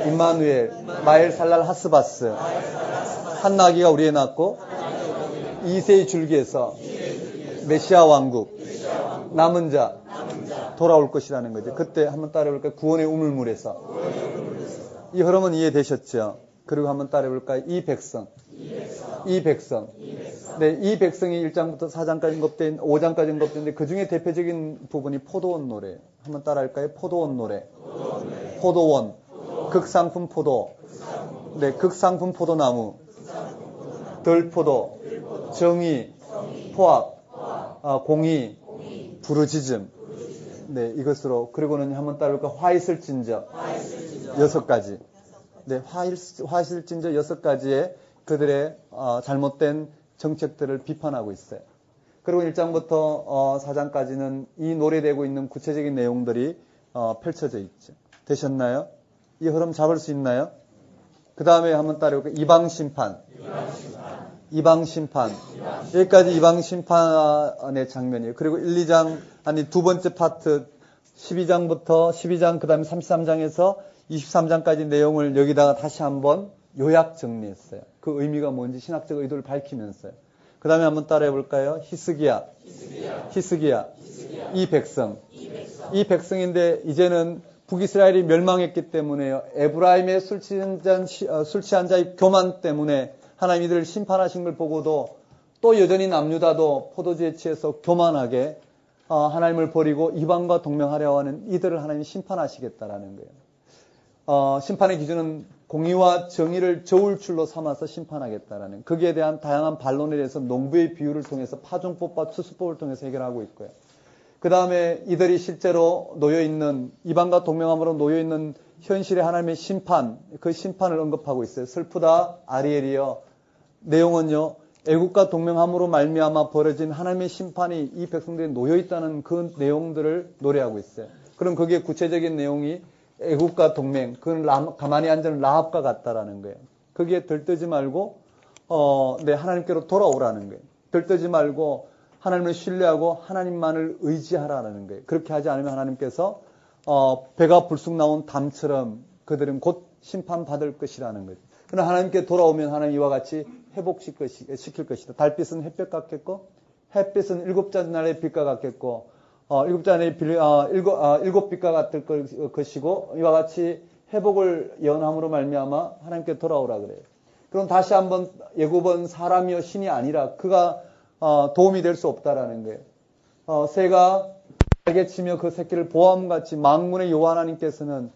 B: 임마누엘, 마엘살랄 하스바스, 한나기가 우리에 낳고 이세의 줄기에서 메시아 왕국, 남은 자 돌아올 것이라는 거죠. 그때 한번 따라해볼까요? 구원의 우물물에서. 이 흐름은 이해되셨죠? 그리고 한번 따라해볼까요? 이 백성. 네, 이 백성이 1장부터 4장까지 언급된, 5장까지 언급되는데 그 중에 대표적인 부분이 포도원 노래예요. 한번 따라할까요? 포도원 노래. 포도원. 극상품 포도. 네, 극상품 포도나무. 덜포도. 정의. 포악. 공의. 부르짖음. 네, 이것으로. 그리고는 한번 따라할까요? 화있을진저. 6가지. 네, 화있을진저 6가지의 그들의 잘못된 정책들을 비판하고 있어요. 그리고 1장부터 4장까지는 이 노래되고 있는 구체적인 내용들이 펼쳐져 있죠. 되셨나요? 이 흐름 잡을 수 있나요? 그 다음에 한번 따라해볼까요? 이방심판. 여기까지 이방심판의 장면이에요. 그리고 1, 2장, 아니 두 번째 파트 12장 그 다음에 33장에서 23장까지 내용을 여기다가 다시 한번 요약 정리했어요. 그 의미가 뭔지 신학적 의도를 밝히면서요. 그 다음에 한번 따라해볼까요? 히스기야. 이 백성인데 이제는 북이스라엘이 멸망했기 때문에요. 에브라임의 술 취한 자의 교만 때문에 하나님 이들을 심판하신 걸 보고도 또 여전히 남유다도 포도주에 취해서 교만하게 하나님을 버리고 이방과 동맹하려 하는 이들을 하나님이 심판하시겠다라는 거예요. 심판의 기준은 공의와 정의를 저울줄로 삼아서 심판하겠다라는, 거기에 대한 다양한 반론에 대해서 농부의 비유를 통해서 파종법과 추수법을 통해서 해결하고 있고요. 그 다음에 이들이 실제로 놓여있는, 이방과 동맹함으로 놓여있는 현실의 하나님의 심판, 그 심판을 언급하고 있어요. 슬프다 아리엘이여. 내용은요, 애국과 동맹함으로 말미암아 벌어진 하나님의 심판이 이 백성들이 놓여있다는 그 내용들을 노래하고 있어요. 그럼 거기에 구체적인 내용이 애국과 동맹, 그건 가만히 앉은 라합과 같다라는 거예요. 거기에 들뜨지 말고, 하나님께로 돌아오라는 거예요. 들뜨지 말고 하나님을 신뢰하고 하나님만을 의지하라는 거예요. 그렇게 하지 않으면 하나님께서 배가 불쑥 나온 담처럼 그들은 곧 심판받을 것이라는 거죠. 그러나 하나님께 돌아오면 하나님 이와 같이 회복시킬 것이다. 달빛은 햇볕 같겠고, 햇빛은 7째 날의 빛과 같겠고, 7째 날의 7빛과 같을 것이고, 이와 같이 회복을 예언함으로 말미암아 하나님께 돌아오라 그래요. 그럼 다시 한번 예고본 사람이요 신이 아니라 그가 도움이 될 수 없다라는 거예요. 새가 날개 치며 그 새끼를 보호함같이 만군의 여호와 하나님께서는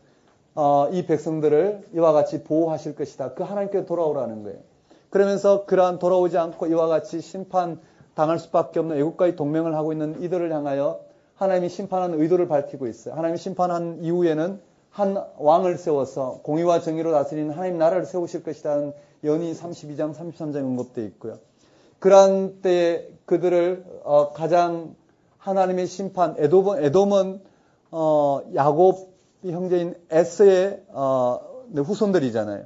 B: 이 백성들을 이와 같이 보호하실 것이다. 그 하나님께 돌아오라는 거예요. 그러면서 그러한 돌아오지 않고 이와 같이 심판 당할 수밖에 없는 애국과의 동맹을 하고 있는 이들을 향하여 하나님이 심판하는 의도를 밝히고 있어요. 하나님이 심판한 이후에는 한 왕을 세워서 공의와 정의로 다스리는 하나님 나라를 세우실 것이라는 예언이 32장, 33장에 언급되어 있고요. 그러한 때에 그들을 가장 하나님의 심판, 에돔은 야곱 형제인 에스의 후손들이잖아요.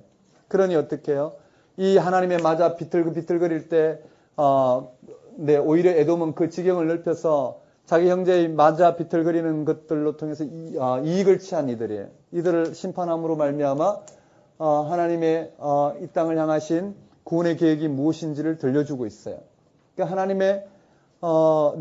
B: 그러니 어떻게 해요? 이 하나님의 맞아 비틀거릴 때 오히려 에돔은 그 지경을 넓혀서 자기 형제의 맞아 비틀거리는 것들로 통해서 이익을 취한 이들이에요. 이들을 심판함으로 말미암아 하나님의 이 땅을 향하신 구원의 계획이 무엇인지를 들려주고 있어요. 그러니까 하나님의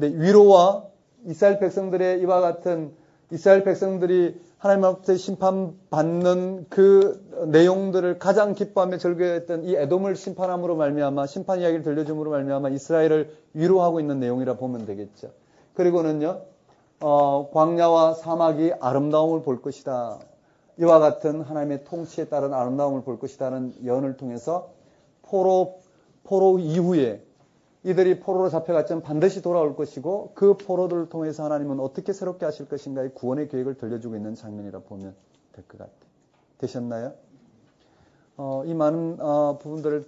B: 위로와 이스라엘 백성들의 이와 같은 이스라엘 백성들이 하나님 앞에 심판받는 그 내용들을 가장 기뻐하며 즐거워했던 이 에돔을 심판함으로 말미암아 심판 이야기를 들려줌으로 말미암아 이스라엘을 위로하고 있는 내용이라 보면 되겠죠. 그리고는요, 광야와 사막이 아름다움을 볼 것이다. 이와 같은 하나님의 통치에 따른 아름다움을 볼 것이다는 예언을 통해서 포로 이후에 이들이 포로로 잡혀갔지만 반드시 돌아올 것이고 그 포로들을 통해서 하나님은 어떻게 새롭게 하실 것인가의 구원의 계획을 들려주고 있는 장면이라 보면 될 것 같아요. 되셨나요? 이 많은 부분들을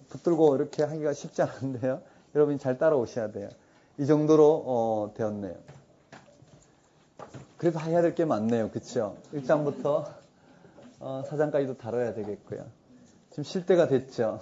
B: 붙들고 이렇게 하기가 쉽지 않은데요. 여러분이 잘 따라오셔야 돼요. 이 정도로 되었네요. 그래도 해야 될 게 많네요. 그렇죠? 1장부터 4장까지도 다뤄야 되겠고요. 지금 쉴 때가 됐죠.